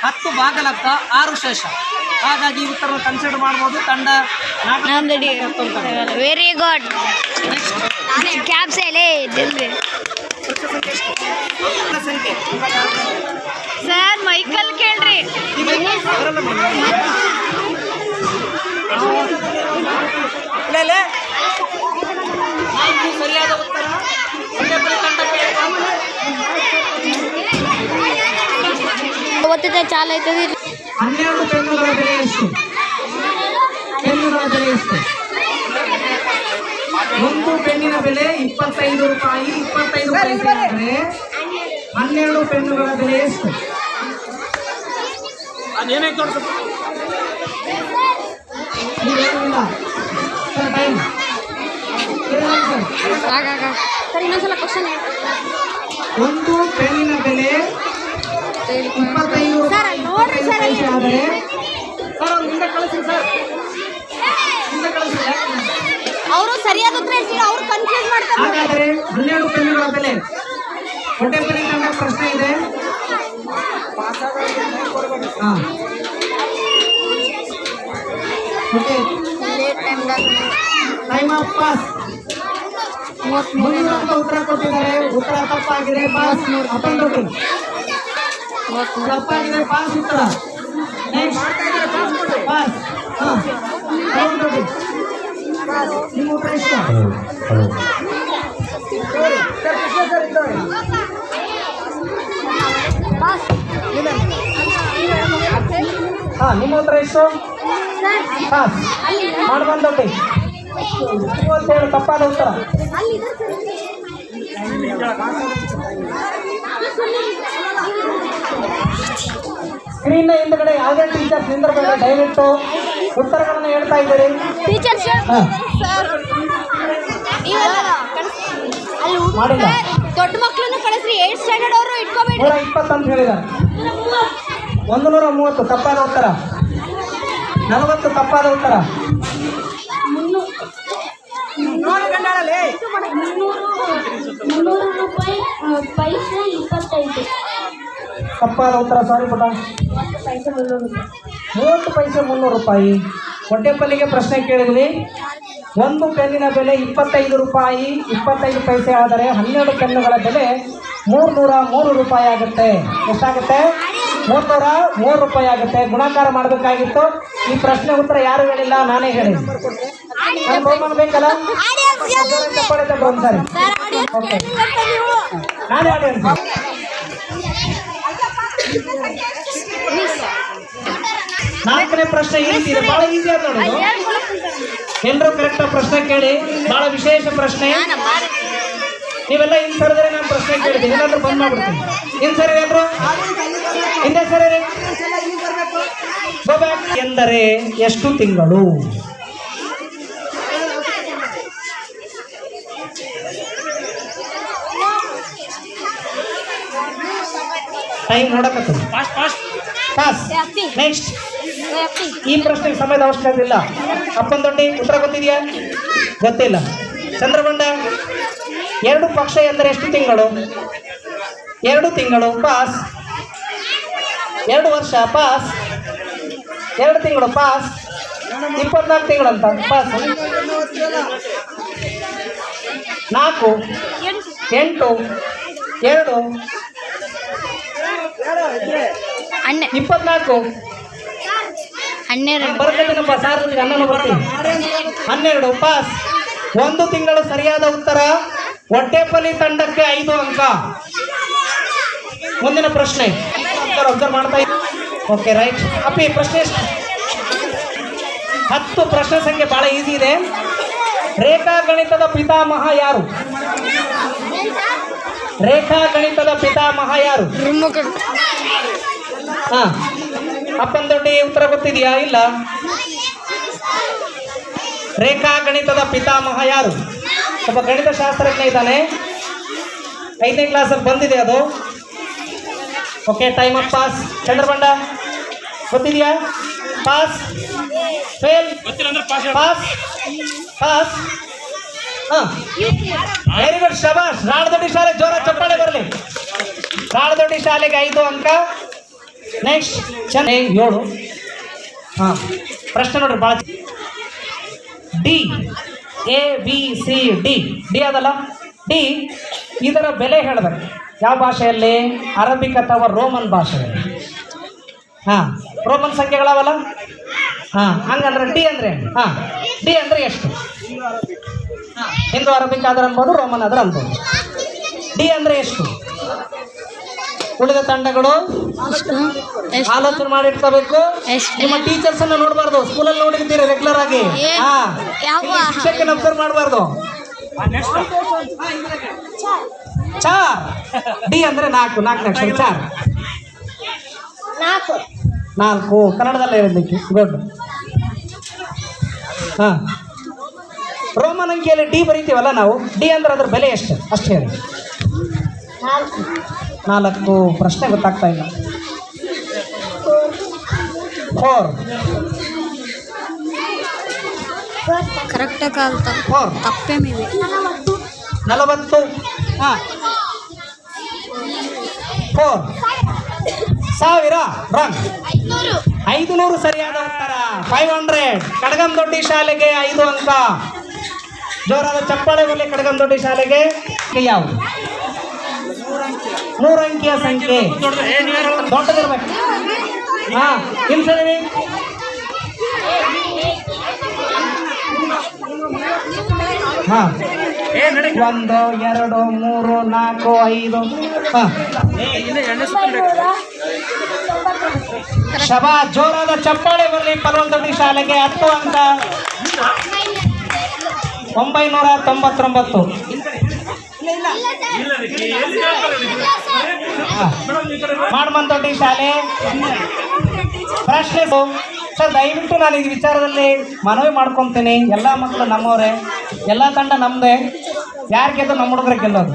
10 ಭಾಗಲಬ್ಧ 6 ಶೇಷ. ಹಾಗಾಗಿ ಈ ಉತ್ತರ ಕನ್ಸಿಡರ್ ಮಾಡ್ಬೋದು. ತಂಡ ವೆರಿ ಗುಡ್. ಕ್ಯಾಬ್ಸ್ ಹೇಳಿ ಸಂಖ್ಯೆ ಸರ್, ಮೈಕಲ್ ಕೇಳ್ರಿ. ಸರಿಯಾದ ಉತ್ತರ ಓದಿದ್ರೆ ಚಾಲು ಆಯ್ತದೆ. 12 ಪೆನ್ನುಗಳ ಬೆಲೆ ಎಷ್ಟು? ಪೆನ್ನುಗಳ ಬೆಲೆ ಎಷ್ಟು? ಒಂದು ಪೆನ್ನಿನ ಬೆಲೆ 25 ರೂಪಾಯಿ 25 ಪೈಸೆ ಆದರೆ 12 ಪೆನ್ನುಗಳ ಬೆಲೆ ಎಷ್ಟು? ಅದೇನಾಯ್ತು ನೋಡಿ ನೀವೇನಿಲ್ಲ ಸರ್, ಟೈಮ್ ಸರ್, ಇನ್ನೊಂದ್ಸಲ ಕ್ವಶನ್. ಒಂದು ಪೆನ್ನಿನ ಬೆಲೆ 25 ಸರ್, ನೋಡ್ರಿ ಸರ್, ಪೈಸೆ ಆದರೆ ಸರ್ ಹಿಂದೆ ಕಳಿಸ್ರಿ ಸರ್, ಹಿಂದೆ ಕಳಿಸ್ರಿ. ಅವರು ಸರಿಯಾದ ಉತ್ತರ ಹೇಳ್ತೀರಾ, ಅವ್ರು ಕನ್ಫ್ಯೂಸ್ ಮಾಡ್ತಾರೆ. ಹಾಗಾದರೆ 12 ಪೆನ್ನುಗಳ ಬೆಲೆ. ಹೊಟ್ಟೆ ಪೆನ್ನಿನ ಪ್ರಶ್ನೆ ಇದೆ. Okay time of pass. ಮುನ್ನೂರು ಅಂತ ಉತ್ತರ ಕೊಟ್ಟಿದ್ದಾರೆ. ಉತ್ತರ ತಪ್ಪಾಗಿದೆ. ಪಾಸ್. ಅಪನ್ ರೋಟಿ ತಪ್ಪಾಗಿದೆ. ಪಾಸ್ ಉತ್ತರ. Next pass. ಅಪನ್ ರೋಟಿ ನಿಮ್ಮ ಉತ್ತರ ಎಷ್ಟು? ನಿಮ್ಮ ಉತ್ತರ ಎಷ್ಟು? ಪಾಸ್. ಮಾಡ್ಬಂದೊಡ್ಡಿ 37 ತಪ್ಪಾದ ಉತ್ತರ. ಸ್ಕ್ರೀನ್ ಹಿಂದ್ಗಡೆ ಯಾವುದೇ ಟೀಚರ್ಸ್ ನಿಂದಿರಬೇಡ, ದಯವಿಟ್ಟು ಉತ್ತರಗಳನ್ನು ಹೇಳ್ತಾ ಇದ್ದೀರಿ. ಮಾಡಿಲ್ಲ. ದೊಡ್ಡ ಮಕ್ಕಳನ್ನು ಕಳಿಸ್ರಿ, 8th ಸ್ಟ್ಯಾಂಡರ್ಡ್ ಅವರು ಇಟ್ಕೋಬೇಡಿ. 120 ಅಂತ ಹೇಳಿದ್ದಾರೆ. 130 ತಪ್ಪಾದ ಉತ್ತರ. 40 ತಪ್ಪಾದ ಉತ್ತರ. 300 ರೂಪಾಯಿ ಪೈಸೆ 25. ತಪ್ಪಾದ ಉತ್ತರ. ಸಾರಿ ಪುಟ. 30 ಪೈಸೆ 300 ರೂಪಾಯಿ. ಹೊಟ್ಟೆಪಲ್ಲಿಗೆ ಪ್ರಶ್ನೆ ಕೇಳಿದ್ವಿ. ಒಂದು ಪೆನ್ನಿನ ಬೆಲೆ 25 ರೂಪಾಯಿ 25 ಪೈಸೆ ಆದರೆ 12 ಪೆನ್ನುಗಳ ಬೆಲೆ 303 ರೂಪಾಯಿ ಆಗುತ್ತೆ. ಎಷ್ಟಾಗುತ್ತೆ? 303 ರೂಪಾಯಿ ಆಗುತ್ತೆ. ಗುಣಾಕಾರ ಮಾಡಬೇಕಾಗಿತ್ತು. ಈ ಪ್ರಶ್ನೆ ಉತ್ತರ ಯಾರು ಹೇಳಿಲ್ಲ, ನಾನೇ ಹೇಳಿ. ನಾನು ಬಹುಮಾನ ಬೇಕಲ್ಲ, ಚಪ್ಪಾಳೆ ತಗೊಂಡು ಒಂದ್ಸಾರಿ. ಓಕೆ, ನಾನೇ ಆಡಿಯನ್ಸ್. ನಾಲ್ಕನೇ ಪ್ರಶ್ನೆ ಈ ರೀತಿ ಇದೆ, ಬಹಳ ಈಸಿ ಆದ ನೋಡಿ. ಎಲ್ಲರೂ ಕರೆಕ್ಟ್ ಪ್ರಶ್ನೆ ಕೇಳಿ, ಬಹಳ ವಿಶೇಷ ಪ್ರಶ್ನೆ. ನೀವೆಲ್ಲ ಇನ್ ಸರಿದ್ರೆ ನಾನು ಪ್ರಶ್ನೆ ಕೇಳಿದ್ದೀನಿ, ಇಲ್ಲಾಂದ್ರೆ ಬಂದ್ ಮಾಡ್ಬಿಡ್ತೀನಿ. ಇನ್ ಸರಿ ಏನ್ರು ಹಿಂದೆ ಸರಿ ಎಂದರೆ ಎಷ್ಟು ತಿಂಗಳು? ಟೈಮ್ ನೋಡಕತ್ತ. ಪಾಸ್. ನೆಕ್ಸ್ಟ್. ಈ ಪ್ರಶ್ನೆಗೆ ಸಮಯದ ಅವಶ್ಯಕತೆ ಇಲ್ಲ. ಅಪ್ಪನ್ ದೊಡ್ಡಿ ಉತ್ತರ ಗೊತ್ತಿದೆಯಾ? ಗೊತ್ತಿಲ್ಲ. ಚಂದ್ರಗೊಂಡ 2 ಪಕ್ಷ ಎಂದರೆ ಎಷ್ಟು ತಿಂಗಳು? 2 ತಿಂಗಳು. ಪಾಸ್. 2 ವರ್ಷ. ಪಾಸ್. 2 ತಿಂಗಳು. ಪಾಸ್. 24 ತಿಂಗಳಂತ. ಪಾಸ್. 4 8 2 24 ಬರ್ತೀನಪ್ಪ. ಸಾರ್ವಜನಿಕ ಅನ್ನನು ಬರ್ತೀನಿ. 12. ಪಾಸ್. 1 ತಿಂಗಳು ಸರಿಯಾದ ಉತ್ತರ. ಹೊಟ್ಟೆಪಲ್ಲಿ ತಂಡಕ್ಕೆ 5 ಅಂಕ. ಮುಂದಿನ ಪ್ರಶ್ನೆ ಅಬ್ಸರ್ವ್ ಮಾಡ್ತಾ ಇದ್ದೀನಿ. Okay, right. ಅಪ್ಪಿ ಪ್ರಶ್ನೆ 10. ಪ್ರಶ್ನೆ ಸಂಖ್ಯೆ ಬಹಳ ಈಸಿ ಇದೆ. ರೇಖಾಗಣಿತದ ಪಿತಾಮಹ ಯಾರು? ರೇಖಾಗಣಿತದ ಪಿತಾಮಹ ಯಾರು? ಹಾ, ಅಪ್ಪನ್ ದೊಡ್ಡಿ ಉತ್ತರ ಗೊತ್ತಿದೆಯಾ? ಇಲ್ಲ. ರೇಖಾಗಣಿತದ ಪಿತಾಮಹ ಯಾರು? ಸ್ವಲ್ಪ ಗಣಿತ ಶಾಸ್ತ್ರಜ್ಞ ಇದ್ದಾನೆ. 5ನೇ ಕ್ಲಾಸಲ್ಲಿ ಬಂದಿದೆ ಅದು. Okay, time of pass. Chandrabanda ಗೊತ್ತಿದೆಯಾ? ಪಾಸ್. ಫೇಲ್. ಪಾಸ್. ಪಾಸ್. ಹಾಂ, ವೆರಿ ಗುಡ್, ಶಬಾಷ್. ರಾಳದೊಡ್ಡಿ ಶಾಲೆ ಜೋರ ಚಪ್ಪಾಳೆ ಬರಲಿ. ರಾಳದೊಡ್ಡಿ ಶಾಲೆಗೆ 5 ಅಂಕ. ನೆಕ್ಸ್ಟ್ 7. ಹಾಂ, ಪ್ರಶ್ನೆ ನೋಡ್ರಿ ಭಾಳ. D ABCD. ಡಿ ಅದಲ್ಲ, ಡಿ ಇದರ ಬೆಲೆ ಹೇಳ್ಬೇಕು. ಯಾವ ಭಾಷೆಯಲ್ಲಿ? ಅರಬಿಕ್ ಅಥವಾ ರೋಮನ್ ಭಾಷೆಯಲ್ಲಿ. ಹಾಂ, ರೋಮನ್ ಸಂಖ್ಯೆಗಳವಲ್ಲ. ಹಾಂ, ಹಂಗಂದ್ರೆ ಡಿ ಅಂದರೆ ಹಾಂ, ಡಿ ಅಂದರೆ ಎಷ್ಟು? ಹಿಂದೂ ಅರಬಿಕ್ ಆದ್ರೆ ಅನ್ಬೋದು, ರೋಮನ್ ಆದ್ರೆ ಅನ್ಬೋದು. ಡಿ ಅಂದರೆ ಎಷ್ಟು? ಉಳಿದ ತಂಡಗಳು ಆಲೋಚನೆ ಮಾಡಿಟ್ಕೋಬೇಕು. ನಿಮ್ಮ ಟೀಚರ್ಸ್ ಅನ್ನ ನೋಡಬಾರ್ದು. ಸ್ಕೂಲಲ್ಲಿ ನೋಡಿರ್ತೀರಿ ರೆಗ್ಯುಲರ್ ಆಗಿ. ಶಿಕ್ಷಕನ ಅಬ್ಸರ್ವ್ ಮಾಡಬಾರ್ದು. ಚಾರ್. ಡಿ ಅಂದ್ರೆ 4 ಅಕ್ಷರ. ಚಾರ್ 4 ಕನ್ನಡದಲ್ಲೇ ಹೇಳಿದ್ದಕ್ಕೆ. ಗುಡ್. ಹಾಂ, ರೋಮನ್ ಅಂಕಿಯಲ್ಲಿ ಡಿ ಬರೀತೀವಲ್ಲ ನಾವು. ಡಿ ಅಂದ್ರೆ ಅದ್ರ ಬೆಲೆ ಎಷ್ಟು ಅಷ್ಟು ಹೇಳಿ. 4. ಪ್ರಶ್ನೆ ಗೊತ್ತಾಗ್ತಾ ಇಲ್ಲ. 4. ಕರೆಕ್ಟ್ 4. ತಪ್ಪೇ ಮೇಲೆ 40. ಹಾಂ, 4 ಸಾವಿರ. ರಾಂಗ್. 500. 500 ಸರಿಯಾದ ಉತ್ತರ. 500. ಕಡಗಂದೊಡ್ಡಿ ಶಾಲೆಗೆ 5 ಅಂಕ. ಜೋರಾದ ಚಪ್ಪಾಳೆ ಬರಲಿ ಕಡಗಂದೊಡ್ಡಿ ಶಾಲೆಗೆ. ಯಾವುದು 3 ಅಂಕಿಯ ಸಂಖ್ಯೆ ದೊಡ್ಡದಿರ್ಬೇಕು. ಹಾ ನಿಲ್ಸರಿ. ಹಾ 1 2 3 4 5. ಹಾ ಶಬಾ, ಜೋರಾದ ಚಪ್ಪಾಳೆ ಬರಲಿ ಪರ್ವತದೊಡ್ಡಿ ಶಾಲೆಗೆ. 10 ಅಂಕ. 999. ಮಾಡಮಂದೊಡ್ಡಿ ಶಾಲೆ. ಪ್ರಶ್ನೆ ಸರ್, ದಯವಿಟ್ಟು ನಾನು ಈ ವಿಚಾರದಲ್ಲಿ ಮನವಿ ಮಾಡ್ಕೊತೀನಿ. ಎಲ್ಲ ಮಕ್ಕಳು ನಮ್ಮವರೇ, ಎಲ್ಲ ತಂಡ ನಮ್ಮದೇ. ಯಾರು ಗೆದ್ದು ನಮ್ಮ ಹುಡುಗರ ಗೆಲ್ಲೋದು.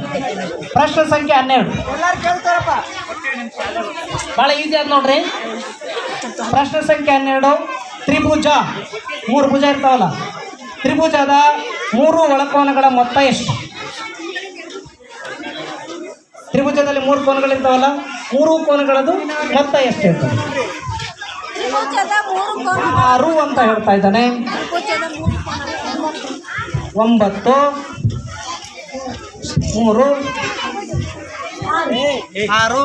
ಪ್ರಶ್ನೆ ಸಂಖ್ಯೆ 12. ಭಾಳ ಈಸಿ ಆದ ನೋಡ್ರಿ. ಪ್ರಶ್ನೆ ಸಂಖ್ಯೆ 12. ತ್ರಿಭುಜ, 3 ಭುಜ ಇರ್ತಾವಲ್ಲ, ತ್ರಿಭುಜದ 3 ಒಳಕೋನಗಳ ಮೊತ್ತ ಎಷ್ಟು? ತ್ರಿಭುಜದಲ್ಲಿ 3 ಕೋನಗಳಿರ್ತಾವಲ್ಲ, 3 ಕೋನಗಳದ್ದು ಮೊತ್ತ ಎಷ್ಟು ಇರ್ತದೆ? 6 ಅಂತ ಹೇಳ್ತಾ ಇದ್ದಾನೆ. 9 3 6.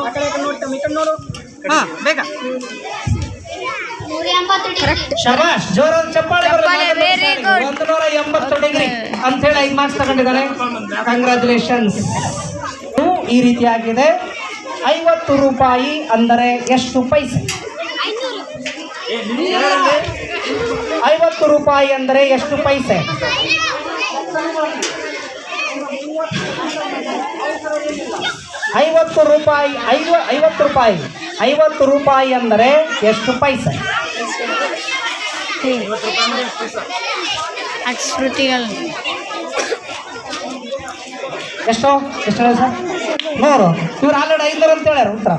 ಹಾ ಬೇಗ. ಶಬಾಷ್, ಜೋರಾದ ಚಪ್ಪಾಳೆ. 180 ಡಿಗ್ರಿ ಅಂತ ಹೇಳಿ 5 ಮಾರ್ಕ್ಸ್ ತಗೊಂಡಿದ್ದಾನೆ. ಕಂಗ್ರ್ಯಾಚುಲೇಷನ್ಸ್. ಈ ರೀತಿಯಾಗಿದೆ. 50 ರೂಪಾಯಿ ಅಂದರೆ ಎಷ್ಟು ಪೈಸೆ? 50 ರೂಪಾಯಿ ಅಂದರೆ ಎಷ್ಟು ಪೈಸೆ? 50 ರೂಪಾಯಿ. 50 ರೂಪಾಯಿ. 50 ರೂಪಾಯಿ ಅಂದರೆ ಎಷ್ಟು ಪೈಸೆ? ಎಷ್ಟು ಹೇಳಿ ಸರ್? 100. ಇವ್ರು ಆಲ್ರೆಡಿ 500 ಅಂತ ಹೇಳ್ಯಾರ. ಉತ್ತರ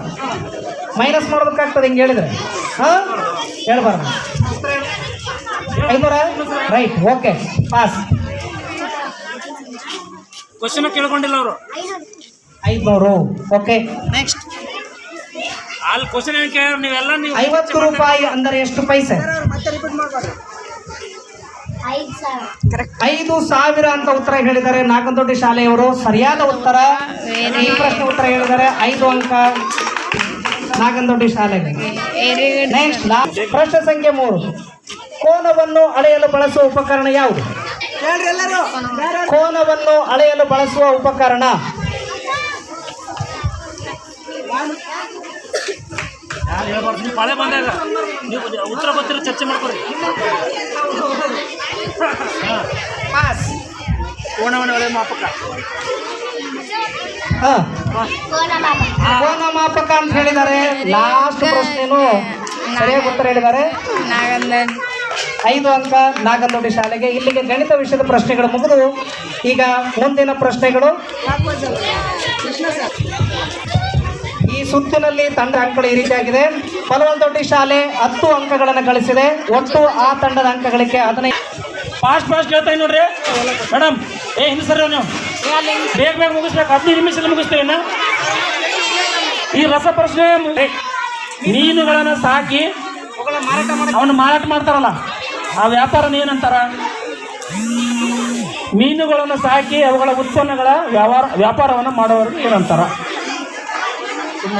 ಮೈನಸ್ ಮಾಡೋದಕ್ಕಾಗ್ತದೆ ಹಿಂಗೆ ಹೇಳಿದ್ರೆ. ಹಾಂ ಹೇಳ್ಬಾರ್ದು. 500 ರೈಟ್. Okay, pass. ಕ್ವಶನ್ ಕೇಳ್ಕೊಂಡಿಲ್ಲ ಅವರು. 500. Okay, next. ಅಲ್ಲಿ ಕ್ವಶನ್ ಏನು ಕೇಳ ನೀವೆಲ್ಲ ನೀವು 50 ರೂಪಾಯಿ ಅಂದರೆ ಎಷ್ಟು ಪೈಸೆ? 5,000 ಅಂತ ಉತ್ತರ ಹೇಳಿದ್ದಾರೆ ನಾಗನದೊಡ್ಡಿ ಶಾಲೆಯವರು. ಸರಿಯಾದ ಉತ್ತರ. ಈ ಪ್ರಶ್ನೆ ಉತ್ತರ ಹೇಳಿದ್ದಾರೆ. 5 ಅಂಕ ನಾಗನದೊಡ್ಡಿ ಶಾಲೆಗೆ. ನೆಕ್ಸ್ಟ್ ಪ್ರಶ್ನೆ ಸಂಖ್ಯೆ 3. ಕೋನವನ್ನು ಅಳೆಯಲು ಬಳಸುವ ಉಪಕರಣ ಯಾವುದು? ಕೋನವನ್ನು ಅಳೆಯಲು ಬಳಸುವ ಉಪಕರಣ. ಮಳೆ ಬಂದಾಗ ನೀವು ಉತ್ತರ ಗೊತ್ತಿರೋ ಚರ್ಚೆ ಮಾಡ್ಕೊರಿ. ಪಾಸ್. ಕೋನವನ್ನು ಅಳೆಯುವ ಮಾಪಕ. ಕೋನ ಮಾಪಕ ಅಂತ ಹೇಳಿದ್ದಾರೆ. ಲಾಸ್ಟ್ ಪ್ರಶ್ನೆನೂ ಸರಿಯಾಗಿ ಉತ್ತರ ಹೇಳಿದ್ದಾರೆ. 5 ಅಂಕ ನಾಗನದೊಡ್ಡಿ ಶಾಲೆಗೆ. ಇಲ್ಲಿಗೆ ಗಣಿತ ವಿಷಯದ ಪ್ರಶ್ನೆಗಳು ಮುಗಿದು ಈಗ ಮುಂದಿನ ಪ್ರಶ್ನೆಗಳು. ಈ ಸುತ್ತಿನಲ್ಲಿ ತಂಡ ಅಂಕಗಳು ಈ ರೀತಿಯಾಗಿದೆ. ಪಲವಲದೊಡ್ಡಿ ಶಾಲೆ 10 ಅಂಕಗಳನ್ನು ಗಳಿಸಿದೆ. ಒಟ್ಟು ಆ ತಂಡದ ಅಂಕಗಳಿಗೆ 15. ಫಾಸ್ಟ್ ಹೇಳ್ತಾ ನೋಡ್ರಿ ಮೇಡಮ್. ಹಿಂದೆ ಸರ್, ನೀವು ಬೇಗ ಮುಗಿಸ್ಬೇಕು. 15 ನಿಮಿಷದಲ್ಲಿ ಮುಗಿಸ್ತೇವೆ. ಈ ರಸ ಪ್ರಶ್ನೆ. ಮೀನುಗಳನ್ನು ಸಾಕಿ ಅವನು ಮಾರಾಟ ಮಾಡ್ತಾರಲ್ಲ, ಆ ವ್ಯಾಪಾರನ ಏನಂತಾರ? ಮೀನುಗಳನ್ನು ಸಾಕಿ ಅವುಗಳ ಉತ್ಪನ್ನಗಳ ವ್ಯಾಪಾರವನ್ನು ಮಾಡೋರಿಗೆ ಏನಂತಾರ?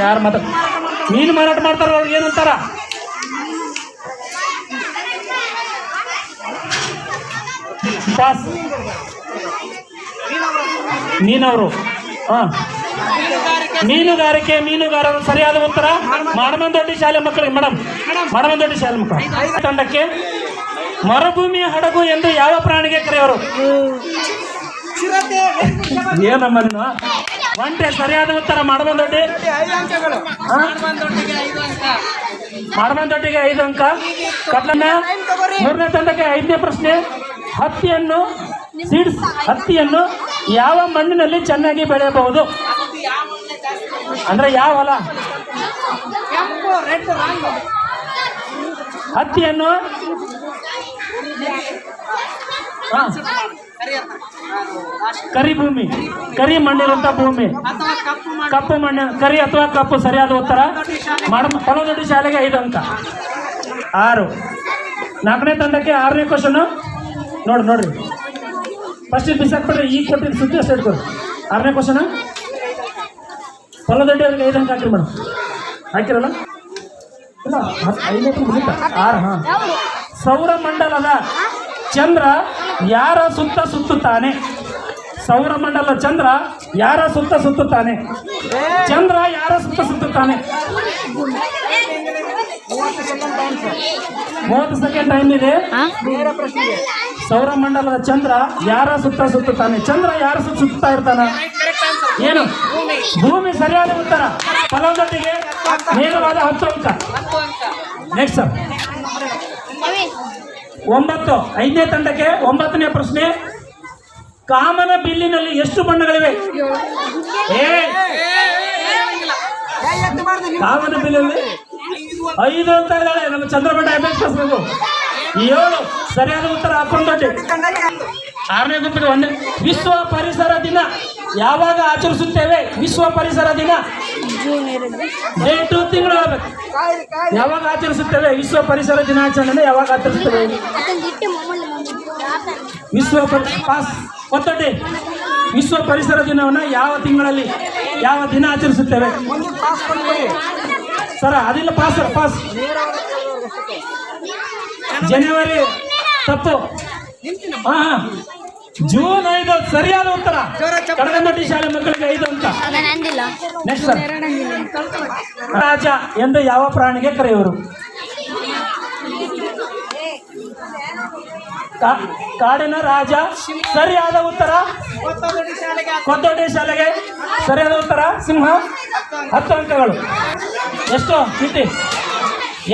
ಯಾರು ಮೀನು ಮಾರಾಟ ಮಾಡ್ತಾರ ಅವ್ರಿಗೆ ಏನಂತಾರ? ಪಾಸ್. ಮೀನವರು. ಹಾಂ, ಮೀನುಗಾರರು ಸರಿಯಾದ ಉತ್ತರ. ಮಾಡಮಂದೊಡ್ಡಿ ಶಾಲೆ ಮಕ್ಕಳಿಗೆ ಮೇಡಮ್, ಮಾಡಮಂದೊಡ್ಡಿ ಶಾಲೆ ಮಕ್ಕಳು ತಂಡಕ್ಕೆ ಮರುಭೂಮಿಯ ಹಡಗು ಎಂದು ಯಾವ ಪ್ರಾಣಿಗೆ ಕರೆಯೋರು? ಏನಮ್ಮ ನೀನು? ಒಂಟೆ ಸರಿಯಾದ ಉತ್ತರ. ಮಾಡಮಂದೊಡ್ಡಿ. ಮಾಡಮಂದೊಡ್ಡಿಗೆ 5 ಅಂಕ. ಕಟ್ಲನ್ನ 3ನೇ ತಂಡಕ್ಕೆ 5ನೇ ಪ್ರಶ್ನೆ. ಹತ್ತಿಯನ್ನು ಯಾವ ಮಣ್ಣಿನಲ್ಲಿ ಚೆನ್ನಾಗಿ ಬೆಳೆಯಬಹುದು? ಅಂದ್ರೆ ಯಾವ ಹೊಲ? ಹತ್ತಿಯನ್ನು ಕರಿ ಭೂಮಿ, ಕರಿ ಮಣ್ಣಿರುವಂತ ಭೂಮಿ, ಕಪ್ಪು ಮಣ್ಣು, ಕರಿ ಅಥವಾ ಕಪ್ಪು ಸರಿಯಾದ ಉತ್ತರ. ಪಲವದೊಡ್ಡಿ ಶಾಲೆಗೆ 5 ಅಂಕ. 6. 4ನೇ ತಂಡಕ್ಕೆ 6ನೇ ಕ್ವಶನು ನೋಡ್ರಿ ಫಸ್ಟ್ ಬಿಸಾಕ್ಬಿಟ್ರೆ ಈಗ ಕೊಟ್ಟಿದ್ದು ಸುದ್ದಿ ಅಷ್ಟು ಇಟ್ಕೊರಿ. 6ನೇ ಕ್ವಶನ ಹೊಲದೊಡ್ಡಿ ಅವ್ರಿಗೆ 5 ಅಂಕ ಹಾಕಿರಿ ಮೇಡಮ್. ಹಾಕಿರಲ್ಲ ಇಲ್ಲ 5 ಮುಗಿತಾ 6. ಹಾಂ. ಸೌರಮಂಡಲದ ಚಂದ್ರ ಯಾರ ಸುತ್ತ ಸುತ್ತುತ್ತಾನೆ? ಸೌರಮಂಡಲ ಚಂದ್ರ ಯಾರ ಸುತ್ತ ಸುತ್ತುತ್ತಾನೆ? ಚಂದ್ರ ಯಾರ ಸುತ್ತ ಸುತ್ತುತ್ತಾನೆ? 30 ಸೆಕೆಂಡ್ ಟೈಮ್ ಇದೆ. ಸೌರಮಂಡಲದ ಚಂದ್ರ ಯಾರ ಸುತ್ತ ಸುತ್ತುತ್ತಾನೆ? ಚಂದ್ರ ಯಾರ ಸುತ್ತ ಸುತ್ತಾ ಇರ್ತಾನ? ಏನು? ಭೂಮಿ ಸರಿಯಾದ ಉತ್ತರ. ಫಲದೊಟ್ಟಿಗೆ ನೇರವಾದ 10 ಅಂಕ. Next sir 9. 5ನೇ ತಂಡಕ್ಕೆ 9ನೇ ಪ್ರಶ್ನೆ. ಕಾಮನ ಬಿಲ್ಲಿನಲ್ಲಿ ಎಷ್ಟು ಬಣ್ಣಗಳಿವೆ? ಕಾಮನ ಬಿಲ್ಲಲ್ಲಿ 5 ಅಂತ ಇದ್ದಾಳೆ. ನಮ್ಮ ಚಂದ್ರಬಂಡ ಅಭ್ಯರ್ಥಿಸಬೇಕು. 7 ಸರಿಯಾದ ಉತ್ತರ. ಹಾಕೊಂಡ್ರಿ 6ನೇ ಗುಂಪಿಗೆ 1. ವಿಶ್ವ ಪರಿಸರ ದಿನ ಯಾವಾಗ ಆಚರಿಸುತ್ತೇವೆ? ವಿಶ್ವ ಪರಿಸರ ದಿನ ಡೇಟು ತಿಂಗಳು ಹೇಳ್ಬೇಕು. ಯಾವಾಗ ಆಚರಿಸುತ್ತೇವೆ? ವಿಶ್ವ ಪರಿಸರ ದಿನಾಚರಣೆ ಯಾವಾಗ ಆಚರಿಸುತ್ತೇವೆ? ಒತ್ತೊಡ್ಡಿ ವಿಶ್ವ ಪರಿಸರ ದಿನವನ್ನು ಯಾವ ತಿಂಗಳಲ್ಲಿ ಯಾವ ದಿನ ಆಚರಿಸುತ್ತೇವೆ? ಸರ ಅದಿಲ್ಲ ಪಾಸ್. ಜನವರಿ ತಪ್ಪು. ಹಾಂ ಜೂನ್ 5 ಸರಿಯಾದ ಉತ್ತರ. ಕಡಗಂದೊಡ್ಡಿ ಶಾಲೆ ಮಕ್ಕಳಿಗೆ 5 ಅಂಕ. ನೆಕ್ಸ್ಟ್ ಸರ್ ರಾಜ ಎಂದು ಯಾವ ಪ್ರಾಣಿಗೆ ಕರೆಯುವರು? ಕಾಡಿನ ರಾಜ ಸರಿಯಾದ ಉತ್ತರ. ಕೊತ್ತೋಟಿ ಶಾಲೆಗೆ ಸರಿಯಾದ ಉತ್ತರ ಸಿಂಹ. 10 ಅಂಕಗಳು. ಎಷ್ಟು ಚಿಟ್ಟಿ?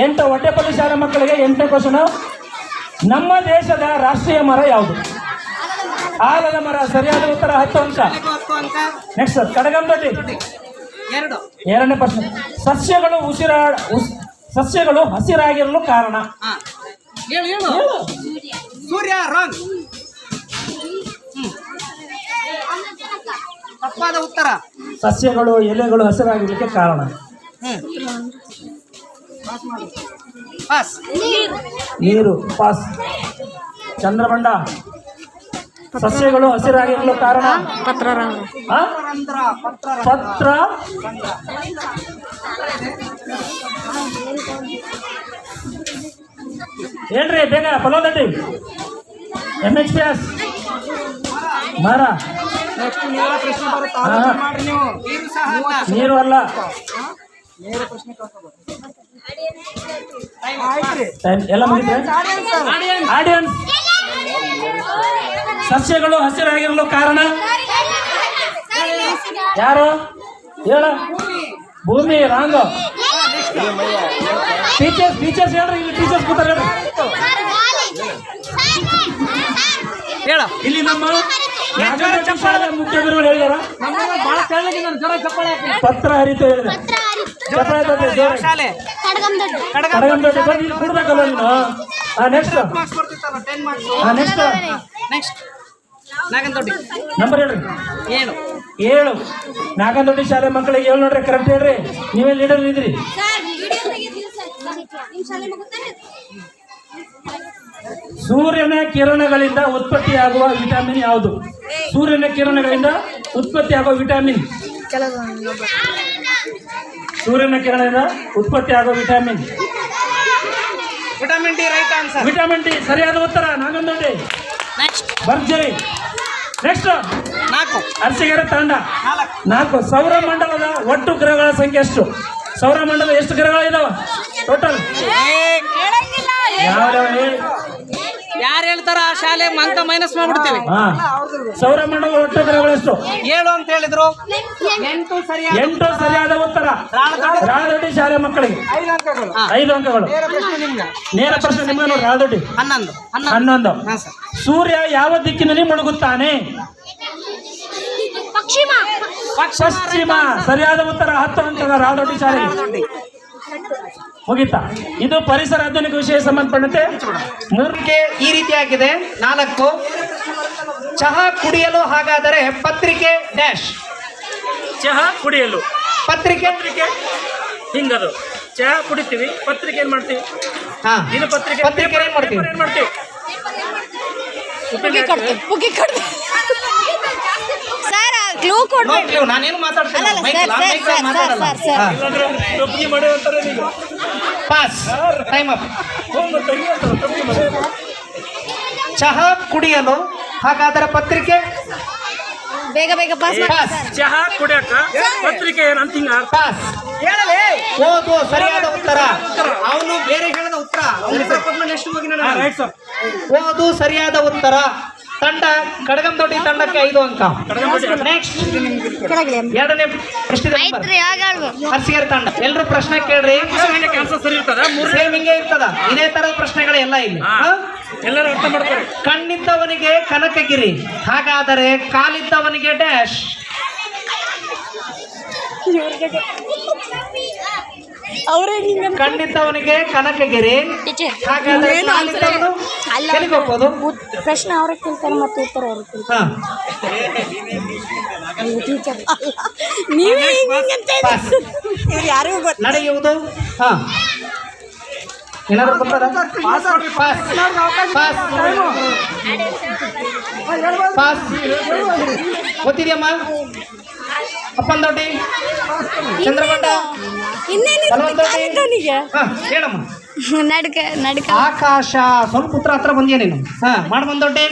8. ಹೊಟ್ಟೆಪಲ್ಲಿ ಶಾಲೆ ಮಕ್ಕಳಿಗೆ 8ನೇ ಕ್ವಶನ್. ನಮ್ಮ ದೇಶದ ರಾಷ್ಟ್ರೀಯ ಮರ ಯಾವುದು? ಆಲದ ಮರ ಸರಿಯಾದ ಉತ್ತರ. 10 ಅಂಕ. ನೆಕ್ಸ್ಟ್ ಸರ್ ಕಡಗಂದೊಡ್ಡಿ 2ನೇ ಪ್ರಶ್ನೆ. ಸಸ್ಯಗಳು ಹಸಿರಾಗಿರಲು ಕಾರಣ? ಸೂರ್ಯ. ರಾಂಗ್. ತಪ್ಪಾದ ಉತ್ತರ. ಸಸ್ಯಗಳು ಎಲೆಗಳು ಹಸಿರಾಗಿರ್ಲಿಕ್ಕೆ ಕಾರಣ ಪಾಸ್. ನೀರು. ಪಾಸ್. ಚಂದ್ರಮಂಡ ಸಸ್ಯಗಳು ಹಸಿರಾಗಿರಲು ಕಾರಣ? ಪತ್ರ. ಹೇಳ್ರಿ ಬೇಗ. ಫಲದೊಡ್ಡಿ MHPS ಮರ. ನೀರು ಅಲ್ಲ. ಎಲ್ಲ ಮುಗಿದ್ರೆ ಆಡಿಯನ್ಸ್. ಸಸ್ಯಗಳು ಹಸಿರಾಗಿರಲು ಕಾರಣ ಯಾರು? ಹೇಳ. ಭೂಮಿ. ರಾಂಗ್. ಟೀಚರ್ಸ್ ಹೇಳ್ರಿ. ಇಲ್ಲಿ ಟೀಚರ್ಸ್ ಕೂತಾರೆ ಹೇಳ. ಇಲ್ಲಿ ನಮ್ಮ ಶಾಲೆ ಮುಖ್ಯ ಗುರುಗಳು ಹೇಳಿದಾರ. ಪತ್ರ ಹರಿತು ಹೇಳಿದ್ರೆ ಶಾಲೆ ಕಡಗಂದೊಡ್ಡಿ ಕೊಡ್ಬೇಕಲ್ಲ ನೀನು. ನೆಕ್ಸ್ಟ್ ನಾಗಂದೊಡ್ಡಿ ನಂಬರ್ ಹೇಳ್ರಿ. 7. ನಾಗಂದೊಡ್ಡಿ ಶಾಲೆ ಮಕ್ಕಳಿಗೆ 7 ನೋಡ್ರಿ. ಕರೆಕ್ಟ್ ಹೇಳ್ರಿ. ನೀವೇ ಲೀಡರ್ ಇದ್ರಿ. ಸೂರ್ಯನ ಕಿರಣಗಳಿಂದ ಉತ್ಪತ್ತಿಯಾಗುವ ವಿಟಮಿನ್ ಯಾವುದು? ಸೂರ್ಯನ ಕಿರಣಗಳಿಂದ ಉತ್ಪತ್ತಿಯಾಗುವ ವಿಟಮಿನ್. ಸೂರ್ಯನ ಕಿರಣದಿಂದ ಉತ್ಪತ್ತಿಯಾಗುವ vitamin vitamin D. Right answer. Vitamin D ಸರಿಯಾದ ಉತ್ತರ. ನಾಗಂದೊಡ್ಡಿ ಭರ್ಜರಿ. ನೆಕ್ಸ್ಟ್ 4. ಅರಸಿಗೆರೆ ತಾಂಡ 4. ಸೌರಮಂಡಲದ ಒಟ್ಟು ಗ್ರಹಗಳ ಸಂಖ್ಯೆ ಎಷ್ಟು? ಸೌರಮಂಡಲ ಎಷ್ಟು ಗ್ರಹಗಳಿದಾವ ಟೋಟಲ್? ಯಾರು ಹೇಳ್ತಾರ ಆ ಶಾಲೆ ಅಂಕ ಮೈನಸ್ ಮಾಡ್ಬಿಡ್ತೀವಿ. ಸೌರಮಂಡಲ ಒಟ್ಟು ಗ್ರಹಗಳು ಎಷ್ಟು? 7 ಅಂತ ಹೇಳಿದ್ರು. 8 ಸರಿಯಾದ ಉತ್ತರ. ರಾಳದೊಡ್ಡಿ ಶಾಲೆ ಮಕ್ಕಳಿಗೆ 5 ಅಂಕಗಳು. ನೇರ ಪ್ರಶ್ನೆ ನಿಮಗೆ ನೋಡಿ. ರಾಳದೊಡ್ಡಿ 11. ಸೂರ್ಯ ಯಾವ ದಿಕ್ಕಿನಲ್ಲಿ ಮುಳುಗುತ್ತಾನೆ? ಪಶ್ಚಿಮ ಸರಿಯಾದ ಉತ್ತರ. 10 ಅಂಕಗಳ ರಾಳದೊಡ್ಡಿ ಶಾಲೆಗೆ. ಮುಗಿತಾ? ಇದು ಪರಿಸರ ಆಧುನಿಕ ವಿಷಯ ಸಂಬಂಧಪಟ್ಟಂತೆ 3ಕ್ಕೆ ಈ ರೀತಿಯಾಗಿದೆ. 4. ಚಹಾ ಕುಡಿಯಲು ಹಾಗಾದರೆ ಪತ್ರಿಕೆ ಡ್ಯಾಶ್. ಚಹಾ ಕುಡಿಯಲು ಪತ್ರಿಕೆ ಹಿಂಗದು. ಚಹಾ ಕುಡಿತೀವಿ, ಪತ್ರಿಕೆ ಏನು ಮಾಡ್ತೀವಿ? ಹಾ ದಿನ ಪತ್ರಿಕೆ ಪತ್ರಿಕೆ ಏನ್ ಮಾಡ್ತೀವಿ? ಏನ್ ಮಾಡ್ತೀವಿ? ಸರ್ ಕ್ಲೂ ಕೊಡ್ಬೇಡಿ. ನಾನೇನು ಮಾತಾಡ್ತೀನಿ ಅಲ್ಲಲ್ಲ ಸರ್ ಇಲ್ಲಾಂದ್ರೆ ಟೊಪ್ಪಿಗೆ ಮಾಡಿ ಅಂತಾರೆ ನೀವು. Pass time up. ಹೋಗ್ ಮತ್ತೆ ಹಿಂಗೆ ಅಂತಾರೆ, ಟೊಪ್ಪಿಗೆ ಮಾಡಿ. ಚಹಾ ಕುಡಿಯಲು ಹಾಗಾದರೆ ಪತ್ರಿಕೆ ಬೇಗ ಬೇಗ ಪಾಸ್ ಮಾಡಿ ಪಾಸ್. ಸರ್. ಚಹಾ ಕುಡಿಯಕ ಪತ್ರಿಕೆ ಏನಂತ ಹಿಂಗ ಅರ್ಥ. ಪಾಸ್. ಹೇಳಲೇ ಓದು ಸರಿಯಾದ ಉತ್ತರ. ಅವನು ಬೇರೆ ಹೇಳಿದ ಉತ್ತರ ಅವ್ನು ಉತ್ತರ ಕೊಟ್ಮೇಲೆ ಎಷ್ಟು ಹೋಗಿ ನಾನು ರೈಟ್ ಸರ್. ಓದು ಸರಿಯಾದ ಉತ್ತರ. ತಂಡ ಕಡಗಂದೊಡ್ಡಿ ತಂಡಕ್ಕೆ 5 ಅಂಕ. ನೆಕ್ಸ್ಟ್ ಎರಡನೇ ಪ್ರಶ್ನೆ ಆಯ್ತ್ರಿ ಆಗ ಆಡ್ಬೇಕು. ಹರ್ಸಿಗೆರೆ ತಂಡ. ಎಲ್ರು ಪ್ರಶ್ನೆ ಕೇಳ್ರಿ. ಆನ್ಸರ್ ಸರಿ ಇರ್ತದ. ಸೇಮ್ ಹಿಂಗೆ ಇರ್ತದ. ಇದೇ ತರದ ಪ್ರಶ್ನೆಗಳೆಲ್ಲ ಇಲ್ಲಿ. ಹಾ? ಎಲ್ಲರೂ ಅರ್ಥ ಮಾಡ್ತಾರೆ. ಕಣ್ಣಿದ್ದವನಿಗೆ ಕನಕಗಿರಿ, ಹಾಗಾದರೆ ಕಾಲಿದ್ದವನಿಗೆ ಡ್ಯಾಶ್. ಕಣ್ಣಿದ್ದವನಿಗೆ ಕನಕಗಿರಿ, ಟೀಚರ್ ಹಾಗಾದರೆ ಕಾಲಿದ್ದವನು ಎಲ್ಲಿಗೆ ಹೋಗ್ಬೋದು? ಪ್ರಶ್ನೆ ಅವ್ರ ಕೇಳ್ತಾರೆ ಮತ್ತೆ ಉತ್ತರ ಅವ್ರ ಕೇಳ್ತಾರೆ. ಹಾ ಟೀಚರ್ ನೀವೇ ಪಾಸ್. ಯಾರಿಗೂ ಗೊತ್ತ. ನಡೆಯುವುದು. ಹಾ ಏನಾದ್ರು ಗೊತ್ತದ? Pass pass pass. ಗೊತ್ತಿದೆಯಮ್ಮ? ಅಪ್ಪನ್ ದೊಡ್ಡಿ, ಚಂದ್ರಗೊಂಡ, ಇನ್ನೇನಿಗೆ ಹಾ ಹೇಳಮ್ಮ. ನಡ್ಕ ಆಕಾಶ. ಸ್ವಲ್ಪ ಉತ್ತರ ಹತ್ರ ಬಂದಿಯ ನೀನು. ಹಾ ಮಾಡ್ ಬಂದೊಡ್ಡಿ.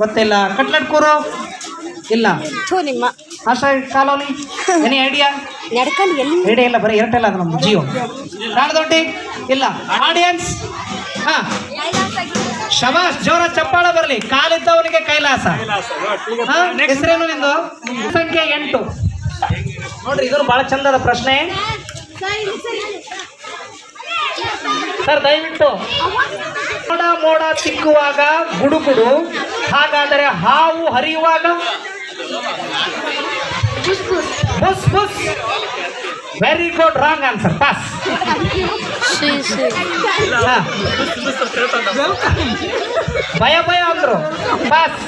ಗೊತ್ತಿಲ್ಲ. ಕಟ್ಲೆಟ್ ಕೂರು ಇಲ್ಲ. ಥೂ ನಿಮ್ಮ ಆಶಾ ಕಾಲೋನಿ ಎನಿ ಐಡಿಯಾ? ನಡ್ಕೊಂಡು ಎಲ್ಲಿ ಐಡಿಯಾ ಇಲ್ಲ, ಬರೀ ಏರ್ಟೆಲ್ ಅದು ನಮ್ಮ ಜಿಯೋ. ದೊಡ್ಡಿ ಇಲ್ಲ. ಆಡಿಯನ್ಸ್ ಹಾ ಶಬಾಷ್, ಜೋರ ಚಪ್ಪಾಳ ಬರಲಿ. ಕಾಲಿದ್ದವನಿಗೆ ಕೈಲಾಸ. ಹಾ ಹೆಸರೇನು ನಿಂದು? ಸಂಖ್ಯೆ 8 ನೋಡ್ರಿ. ಇದು ಬಹಳ ಚಂದದ ಪ್ರಶ್ನೆ ಸರ್. ದಯವಿಟ್ಟು ಮೋಡ ಮೋಡ ತಿಕ್ಕುವಾಗ ಗುಡುಗುಡು, ಹಾಗಾದರೆ ಹಾವು ಹರಿಯುವಾಗ ಬುಸ್ ಬುಸ್. Very good. Wrong answer. Pass. ಹಾ. ಭಯ ಭಯ ಅಂದ್ರು. ಪಾಸ್.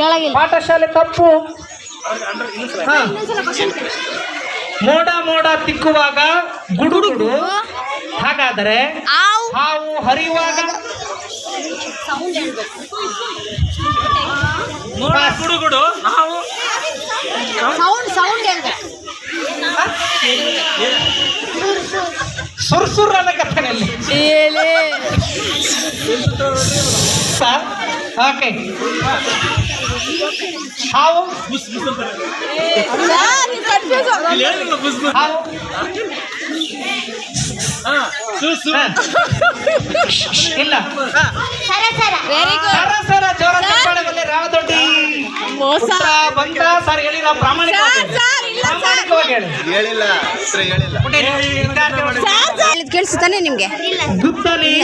ಕೆಳಗಿಲ್ಲ. ಪಾಠಶಾಲೆ ತಪ್ಪು. ಹಾ. ಮೋಡ ಮೋಡ ತಿಕ್ಕುವಾಗ ಗುಡುಗುಡು, ಹಾಗಾದರೆ ಆವ್ ಹಾವು ಹರಿಯುವಾಗ ಪಾಸ್. ಗುಡುಗುಡು ನಾವು ಸೌಂಡ್ ಹೇಳ್ದೆ. ಸುರ್ಸುರ್ ಅನ್ನಕತ್ತನಲ್ಲಿ ಸರ್. ಓಕೆ. ಹಾವು ಹಾವು ಇಲ್ಲ. Very good. ಸರ ಸರ ಜೋರ ಚಪ್ಪಾಳೆ ಬರಲಿ. ರಾವದೊಡ್ಡಿ ಉತ್ತರ ಬಂತ ಸರ್. ಹೇಳಿಲ್ಲ ಪ್ರಾಮಾಣಿಕವಾಗಿ ಹೇಳಿ. ಕೇಳಿಸುತ್ತಾನೆ ನಿಮ್ಗೆ? ಗುದ್ದಲಿ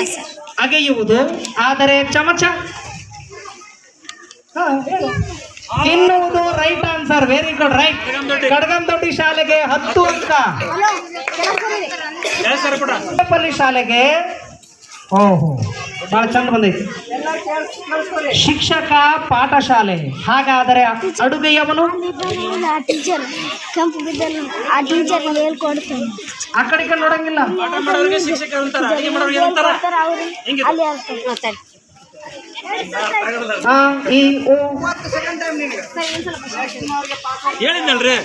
ಅಗೆಯುವುದು, ಆದರೆ ಚಮಚ ತಿನ್ನುವುದು. Right answer. Very good. Right. Kadagandoddi ಶಾಲೆಗೆ 10 ಅಂಕ. ಪಲ್ಲಿ ಶಾಲೆಗೆ ಓಹೋ ಬಹಳ ಚಂದ ಬಂದೈತಿ. ಶಿಕ್ಷಕ ಪಾಠಶಾಲೆ, ಹಾಗಾದರೆ ಅಡುಗೆಯವನು ಟೀಚರ್ ಕೆಂಪು ಬಿದ್ದಲ್ಲಿ ಆ ಟೀಚರ್ ಹೇಳ್ಕೊಡ್ತಾನೆ. ಆ ಕಡೆ ಈ ಕಡೆ ನೋಡಂಗಿಲ್ಲ. ಶಿಕ್ಷಕರು ಅಂತಾರ, ಅಡಿಗೆ ಮಾಡೋರು ಏನಂತಾರ? ಅಲ್ಲಿ ಹೇಳ್ತಾರೆ. ಆ ಈ ಓ. ಹೇಳಿದ್ನಲ್ರಿ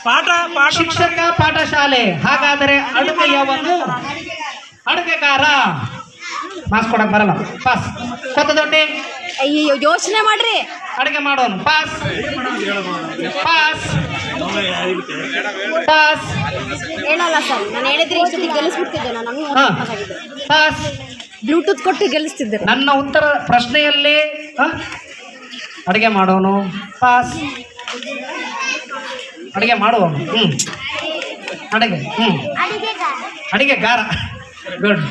ಪಾಠ ಪಾಠ ಶಿಕ್ಷಕ ಪಾಠಶಾಲೆ, ಹಾಗಾದರೆ ಅಡುಗೆಯವನು ಅಡುಗೆಗಾರ. ಮಾಸ್ ಕೊಡಕ್ ಬರಲ್ಲ. ಪಾಸ್. ಕೊತ್ತ ದೊಡ್ಡಿ ಅಯ್ಯೋ ಯೋಚನೆ ಮಾಡ್ರಿ. ಅಡುಗೆ ಮಾಡೋನು. Pass pass pass. ಹೇಳಲ್ಲ ಸರ್, ನಾನು ಹೇಳಿದ್ರೆ ಇಷ್ಟೊತ್ತಿಗೆ ಗೆಲ್ಲಿಸ್ಬಿಡ್ತಿದ್ದೆ. ನಾನು ಹಾ ಪಾಸ್. ಬ್ಲೂಟೂತ್ ಕೊಟ್ಟು ಗೆಲ್ಲಿಸ್ತಿದ್ದೆ. ನನ್ನ ಉತ್ತರ ಪ್ರಶ್ನೆಯಲ್ಲಿ ಅಡುಗೆ ಮಾಡೋನು. ಪಾಸ್. ಅಡುಗೆ ಮಾಡುವವನು. ಅಡುಗೆ ಅಡುಗೆಗಾರ. ಗುಡ್.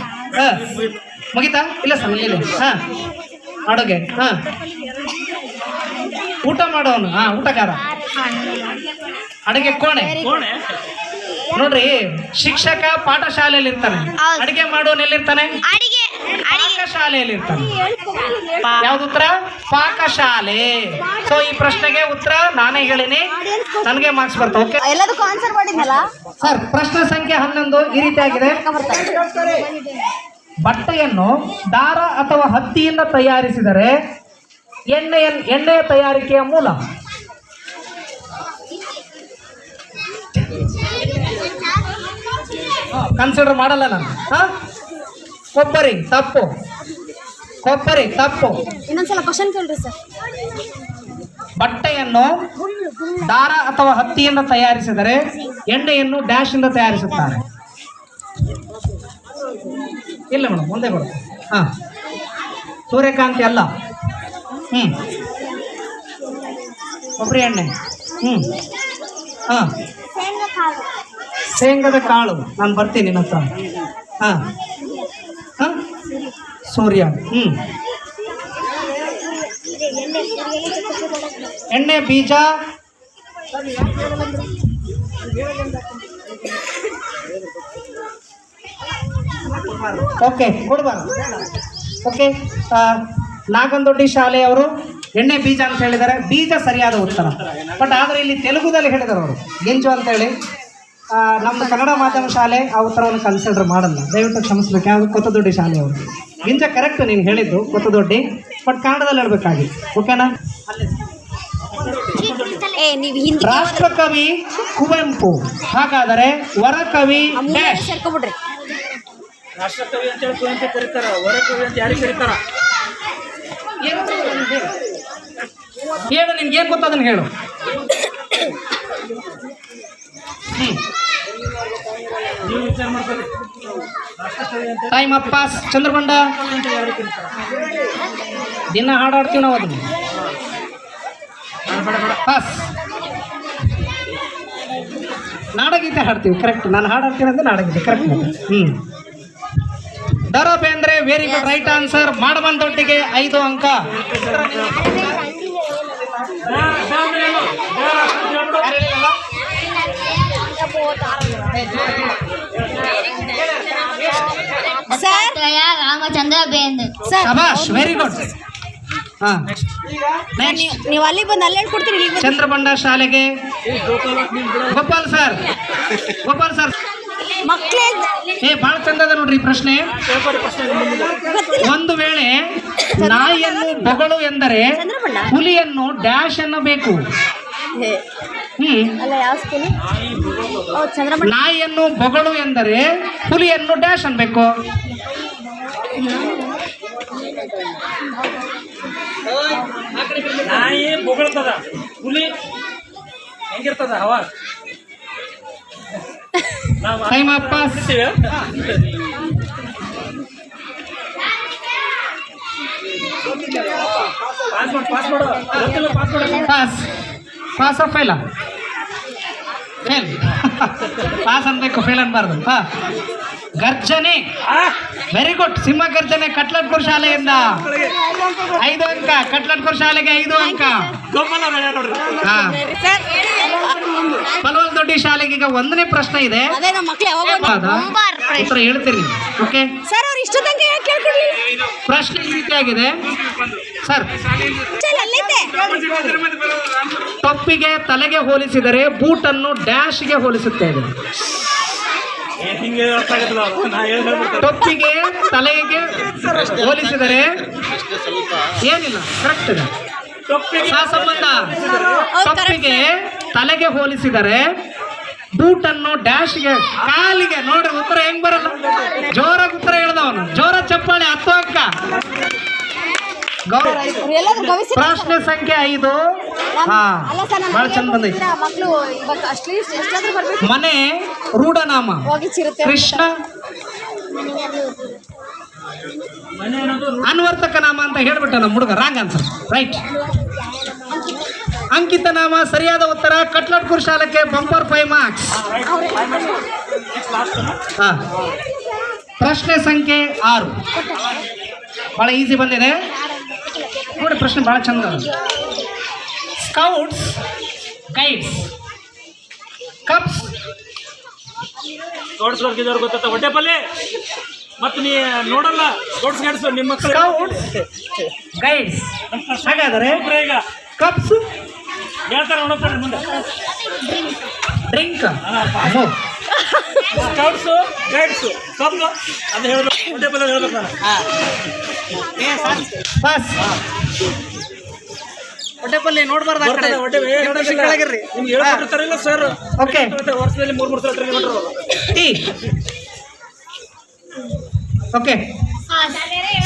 ಮುಗಿತಾ? ಇಲ್ಲ ಸರ್ ಇಲ್ಲ. ಹಾಂ ಅಡುಗೆ. ಹಾಂ ಊಟ ಮಾಡೋನು. ಹಾಂ ಊಟಗಾರ. ಅಡುಗೆ ಕೋಣೆ. ಕೋಣೆ ನೋಡ್ರಿ, ಶಿಕ್ಷಕ ಪಾಠಶಾಲೆಯಲ್ಲಿ ಇರ್ತಾನೆ, ಅಡುಗೆ ಮಾಡೋನು ಎಲ್ಲಿರ್ತಾನೆ? ಅಡಿಗೆ ಪಾಕಶಾಲೆಯಲ್ಲಿ ಇರ್ತಾನೆ. ಯಾವ್ದು ಉತ್ತರ? ಪಾಕಶಾಲೆ. ಸೊ ಈ ಪ್ರಶ್ನೆಗೆ ಉತ್ತರ ನಾನೇ ಹೇಳಿನಿ, ನನಗೆ ಮಾರ್ಕ್ಸ್ ಬರ್ತಾವೆ. ಓಕೆ ಎಲ್ಲದಕ್ಕೂ ಆನ್ಸರ್ ಮಾಡಿದ್ನಲ್ಲ ಸರ್, ಪ್ರಶ್ನೆ ಸಂಖ್ಯೆ 11 ಈ ರೀತಿಯಾಗಿದೆ. ಬಟ್ಟೆಯನ್ನು ದಾರ ಅಥವಾ ಹತ್ತಿಯಿಂದ ತಯಾರಿಸಿದರೆ ಎಣ್ಣೆಯ ತಯಾರಿಕೆಯ ಮೂಲ? ಕನ್ಸಿಡರ್ ಮಾಡಲ್ಲ ನಾನು. ಕೊಬ್ಬರಿ ತಪ್ಪು. ಇನ್ನೊಂದ್ಸಲ ಕ್ವಶನ್ ಕೇಳ್ರಿ ಸರ್. ಬಟ್ಟೆಯನ್ನು ದಾರ ಅಥವಾ ಹತ್ತಿಯಿಂದ ತಯಾರಿಸಿದರೆ ಎಣ್ಣೆಯನ್ನು ಡ್ಯಾಶ್ ಇಂದ ತಯಾರಿಸುತ್ತಾರೆ. ಇಲ್ಲ ಮೇಡಮ್, ಮುಂದೆ ಬರುತ್ತೆ. ಸೂರ್ಯಕಾಂತಿ ಅಲ್ಲ. ಕೊಬ್ಬರಿ ಎಣ್ಣೆ. ಶೇಂಗದ ಕಾಳು. ನಾನು ಬರ್ತೀನಿ ನಿನ್ನ ಹತ್ರ. ಸೂರ್ಯ. ಎಣ್ಣೆ ಬೀಜ. ಓಕೆ, ಕೊಡ್ಬಾರ್ದು. ಓಕೆ, ನಾಗನದೊಡ್ಡಿ ಶಾಲೆಯವರು ಎಣ್ಣೆ ಬೀಜ ಅಂತ ಹೇಳಿದ್ದಾರೆ. ಬೀಜ ಸರಿಯಾದ ಉತ್ತರ. ಬಟ್ ಆದರೆ ಇಲ್ಲಿ ತೆಲುಗುದಲ್ಲಿ ಹೇಳಿದ್ದಾರೆ ಅವರು ಗೆಂಜು ಅಂತ ಹೇಳಿ. ನಮ್ಮದು ಕನ್ನಡ ಮಾಧ್ಯಮ ಶಾಲೆ ಆ ಉತ್ತರವನ್ನು ಕನ್ಸಿಡರ್ ಮಾಡಲ್ಲ, ದಯವಿಟ್ಟು ಕ್ಷಮಿಸ್ಬೇಕು. ಯಾವುದು? ಕೊತ್ತದೊಡ್ಡಿ ಶಾಲೆಯವರು. ಗಿಂಜ ಕರೆಕ್ಟ್ ನೀನು ಹೇಳಿದ್ದು, ಕೊತ್ತದೊಡ್ಡಿ, ಬಟ್ ಕನ್ನಡದಲ್ಲಿ ಹೇಳ್ಬೇಕಾಗಿತ್ತು. ಓಕೆನಾ? ರಾಷ್ಟ್ರಕವಿ ಕುವೆಂಪು. ಹಾಗಾದರೆ ವರಕವಿ ಡ್ಯಾಶ್. ರಾಷ್ಟ್ರಕವಿ ಅಂತ ಹೇಳಿ ಕುವೆಂಪು ಕರೀತಾರ, ವರಕವಿ ಅಂತ ಯಾರಿಗೆ ಕರೀತಾರ? ಹೇಳು, ನಿನ್ಗೆ ಏನ್ ಗೊತ್ತ ಅದನ್ನ ಹೇಳು. ನೀವು ವಿಚಾರ ಮಾಡ್ಕೊಳ್ಳಿ. Time up pass. ಚಂದ್ರಬಂಡ. ದಿನ ಹಾಡಾಡ್ತೀವಿ ನಾವು ಅದನ್ನ. ಪಾಸ್. ನಾಡಗೀತೆ ಹಾಡ್ತೀವಿ. ಕರೆಕ್ಟ್. ನಾನು ಹಾಡಾಡ್ತೀನಿ ಅಂದ್ರೆ ನಾಡಗೀತೆ correct. Da Ra Bendre. Very good, right answer. ಮಾಡಬಂದೊಟ್ಟಿಗೆ 5 ಅಂಕ. ರಾಮಚಂದ್ರ ಬೇಂದ್ರೆ. ಶಬಾಷ್, ವೆರಿ ಗುಡ್. ನೀವು ಅಲ್ಲಿಗೆ ಬಂದು ಅಲ್ಲಿ ಹೇಳ್ಕೊಡ್ತೀರಿ. ಚಂದ್ರಬಂಡ ಶಾಲೆಗೆ ಗೋಪಾಲ್ ಸರ್. ಮಕ್ಕಳೇ ಬಹಳ ಚಂದದ ನೋಡ್ರಿ ಪ್ರಶ್ನೆ. ಒಂದು ವೇಳೆ ನಾಯಿಯನ್ನು ಬೊಗಳು ಎಂದರೆ ಹುಲಿಯನ್ನು ಡ್ಯಾಶ್ ಎನ್ನಬೇಕು. ಅಲ್ಲ, ಯಾವ ಸ್ಕೂಲ್? ಚಂದ್ರಮಂಡ. ನಾಯಿಯನ್ನು ಬೊಗಳು ಎಂದರೆ ಹುಲಿಯನ್ನು ಡ್ಯಾಶ್ ಅನ್ಬೇಕು. ನಾಯಿ ಬೊಗಳ್ತದ, ಹುಲಿ ಹೆಂಗಿರ್ತದ ಹವಾ? Time up pass. Pass fail pass ಅನ್ಬೇಕು, ಫೇಲ್ ಅನ್ಬಾರ್ದು. ಗರ್ಜನೆ. Very good. ಸಿಂಹ ಗರ್ಜನೆ ಕಟ್ಲಟ್ಪುರ ಶಾಲೆಯಿಂದ 5 ಅಂಕ. ಕಟ್ಲಟ್ಪುರ ಶಾಲೆಗೆ 5 ಅಂಕ. ಪಲ್ವಲ್ದೊಡ್ಡಿ ಶಾಲೆಗೆ ಈಗ 1ನೇ ಪ್ರಶ್ನೆ ಇದೆ. ಉತ್ತರ ಹೇಳ್ತೀರಿ. ಓಕೆ ಸರ್, ಅವ್ರು ಇಷ್ಟು ತನಕ ಯಾಕೆ ಕೇಳ್ಕೊಡ್ಲಿಲ್ಲ? ಪ್ರಶ್ನೆ ಈ ರೀತಿಯಾಗಿದೆ ಸರ್. ಟೊಪ್ಪಿಗೆ ತಲೆಗೆ ಹೋಲಿಸಿದರೆ ಬೂಟನ್ನು ಡ್ಯಾಶ್ಗೆ ಹೋಲಿಸುತ್ತೇವೆ. ಟೊಪ್ಪಿಗೆ ತಲೆಗೆ ಹೋಲಿಸಿದರೆ ಏನಿಲ್ಲ, ಕರೆಕ್ಟ್ ಇದೆ. ಸಂಬಂಧ. ಟೊಪ್ಪಿಗೆ ತಲೆಗೆ ಹೋಲಿಸಿದರೆ ಬೂಟನ್ನು ಡ್ಯಾಶ್ಗೆ, ಕಾಲಿಗೆ. ನೋಡ್ರಿ ಉತ್ತರ ಹೆಂಗ್ ಬರಲ್ಲ. ಜೋರಾಗಿ ಉತ್ತರ ಹೇಳ್ದವನು. ಜೋರ ಚಪ್ಪಾಳೆ. 10 ಅಂಕ. ಪ್ರಶ್ನೆ ಸಂಖ್ಯೆ 5. ಬಹಳ ಚಂದ ಬಂದೈತಿ. ಮನೆ ರೂಢನಾಮ ಕೃಷ್ಣ. ಅನ್ವರ್ತಕ ನಾಮ ಅಂತ ಹೇಳ್ಬಿಟ್ಟ ನಮ್ಮ ಹುಡುಗ. Wrong answer. ರೈಟ್. ಅಂಕಿತ ನಾಮ ಸರಿಯಾದ ಉತ್ತರ. ಕಟ್ಲಟ್ಪುರ ಶಾಲೆಗೆ ಬಂಪರ್ 5 ಮಾರ್ಕ್ಸ್. ಪ್ರಶ್ನೆ ಸಂಖ್ಯೆ 6 ಬಹಳ ಈಸಿ ಬಂದಿದೆ ನೋಡಿ. ಪ್ರಶ್ನೆ ಬಹಳ ಚಂದ. Scouts, guides, cups. ಗೊತ್ತ ಹೊಟ್ಟೆ ಪಲ್ಲೆ ಮತ್ತೆ ನೀ ನೋಡಲ್ಲ ಸ್ಪೋರ್ಟ್ಸ್ ಗೈಡ್ಸ್ ನಿಮ್ಮ ಮಕ್ಕಳು ಸ್ಕೌಟ್ಸ್ ಗೈಡ್ಸ್. ಹಾಗಾದರೆ ಈಗ ಕಪ್ಸ್ ಹೇಳ್ತಾರೆ ನೋಡ್ತಾರೆ ಮುಂದೆ ಡ್ರಿಂಕ್. ಸ್ಕೌಟ್ಸ್ ಗೈಡ್ಸ್ ಕಪ್ ಅದು ಹೇಳ್ಬೇಕು ಹೊಟ್ಟೆ ಪದ ಹೇಳ್ಬೇಕು ನಾನು ಪಾಸ್. ಹೊಟ್ಟೆಪಲ್ಲಿ ನೋಡ್ಬಾರ್ದು ಆ ಕಡೆ. ಕೆಳಗಿರ್ರಿ. ನಿಮ್ಗೆ ಹೇಳ್ಕೊಟ್ಟಿರ್ತಾರಿಲ್ಲ ಸರ್ ಓಕೆ. ವರ್ಷದಲ್ಲಿ 3 ಸಲ ಟ್ರೈನಿಂಗ್ ಮಾಡ್ರು ಟೀ. ಓಕೆ.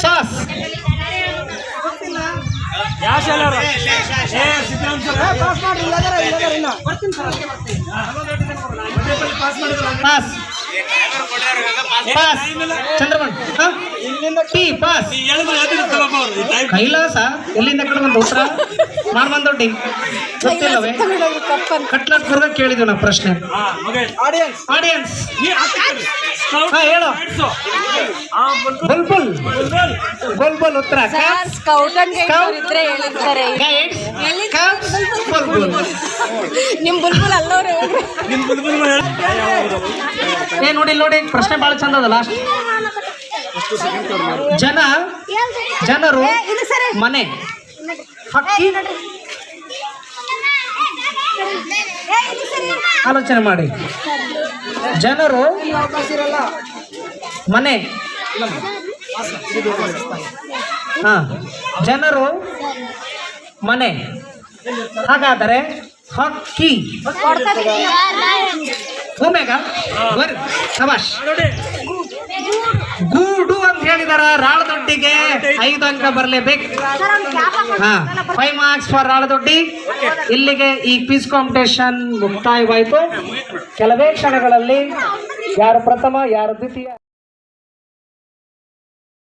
ಸಾಸ್. ಯಾವ ಶಾಲೆ ಅವ್ರು? ಸಿದ್ದರಾಮ್ ಸರ್ ಪಾಸ್ ಮಾಡ್ರಿ ಇನ್ನ ಬರ್ತೀನಿ ಸರ್, ಅಲ್ಲಿಗೆ ಬರ್ತೀನಿ. ಪಾಸ್ ಮಾಡಿದ್ರು ಪಾಸ್. ಪಾಸ್. ಚಂದ್ರಮಣ್. ಟೀ ಪಾಸ್. ಹೇಳಿದ್ರು ಹೇಳ್ತಿರ್ತಾರಪ್ಪ ಅವ್ರು ಕೈಲಾಸ ಎಲ್ಲಿಂದ ಕಡೆ ಬಂದು ಉತ್ತರ ಮಾಡ್ಬಂದೊಡ್ಡಿ ಗೊತ್ತಿಲ್ಲವೇ? ಕಟ್ಲಟ್ ಬರ್ಗ ಕೇಳಿದ್ವಿ ನಾವು ಪ್ರಶ್ನೆ. Audience audience. ನೀ ಹಾಕ್ತೀರಿ ಹಾ ಹೇಳು. ಬುಲ್ಬುಲ್. ಬುಲ್ಬುಲ್ ಉತ್ತರ. ಸ್ಕೌಟ್ ಇದ್ರೆ ಹೇಳಿರ್ತಾರೆ ಗೈಡ್ಸ್. ಕಪ್ಸ್. ಬುಲ್ಬುಲ್. ನಿಮ್ ಬುಲ್ಬುಲ್ ಅಲ್ಲವ್ರೆ. ನಿಮ್ಮ ಬುಲ್ಬುಲ್ ಏ ನೋಡಿ ನೋಡಿ ಪ್ರಶ್ನೆ ಭಾಳ ಚಂದ ಅದ ಲಾಸ್ಟ್. ಜನರು ಇದು ಸರಿ. ಮನೆ ಹಕ್ಕಿ ಆಲೋಚನೆ ಮಾಡಿ. ಜನರು ಮನೆ. ಹಾ ಜನರು ಮನೆ. ಹಾಗಾದರೆ ಹಕ್ಕಿ. ಭೂಮ್ಯಾಗ ಬರ್ ಶಬಾಷ್. ಗೂಡು ಅಂತ ಹೇಳಿದಾರ. ರಾಳದೊಡ್ಡಿಗೆ 5 ಅಂಕ ಬರಲೇಬೇಕು. ಹಾ 5 ಮಾರ್ಕ್ಸ್ ಫಾರ್ ರಾಳದೊಡ್ಡಿ. ಇಲ್ಲಿಗೆ ಈ ಕ್ವಿಜ್ ಕಾಂಪಿಟೇಷನ್ ಮುಕ್ತಾಯವಾಯಿತು. ಕೆಲವೇ ಕ್ಷಣಗಳಲ್ಲಿ ಯಾರು ಪ್ರಥಮ ಯಾರು ದ್ವಿತೀಯ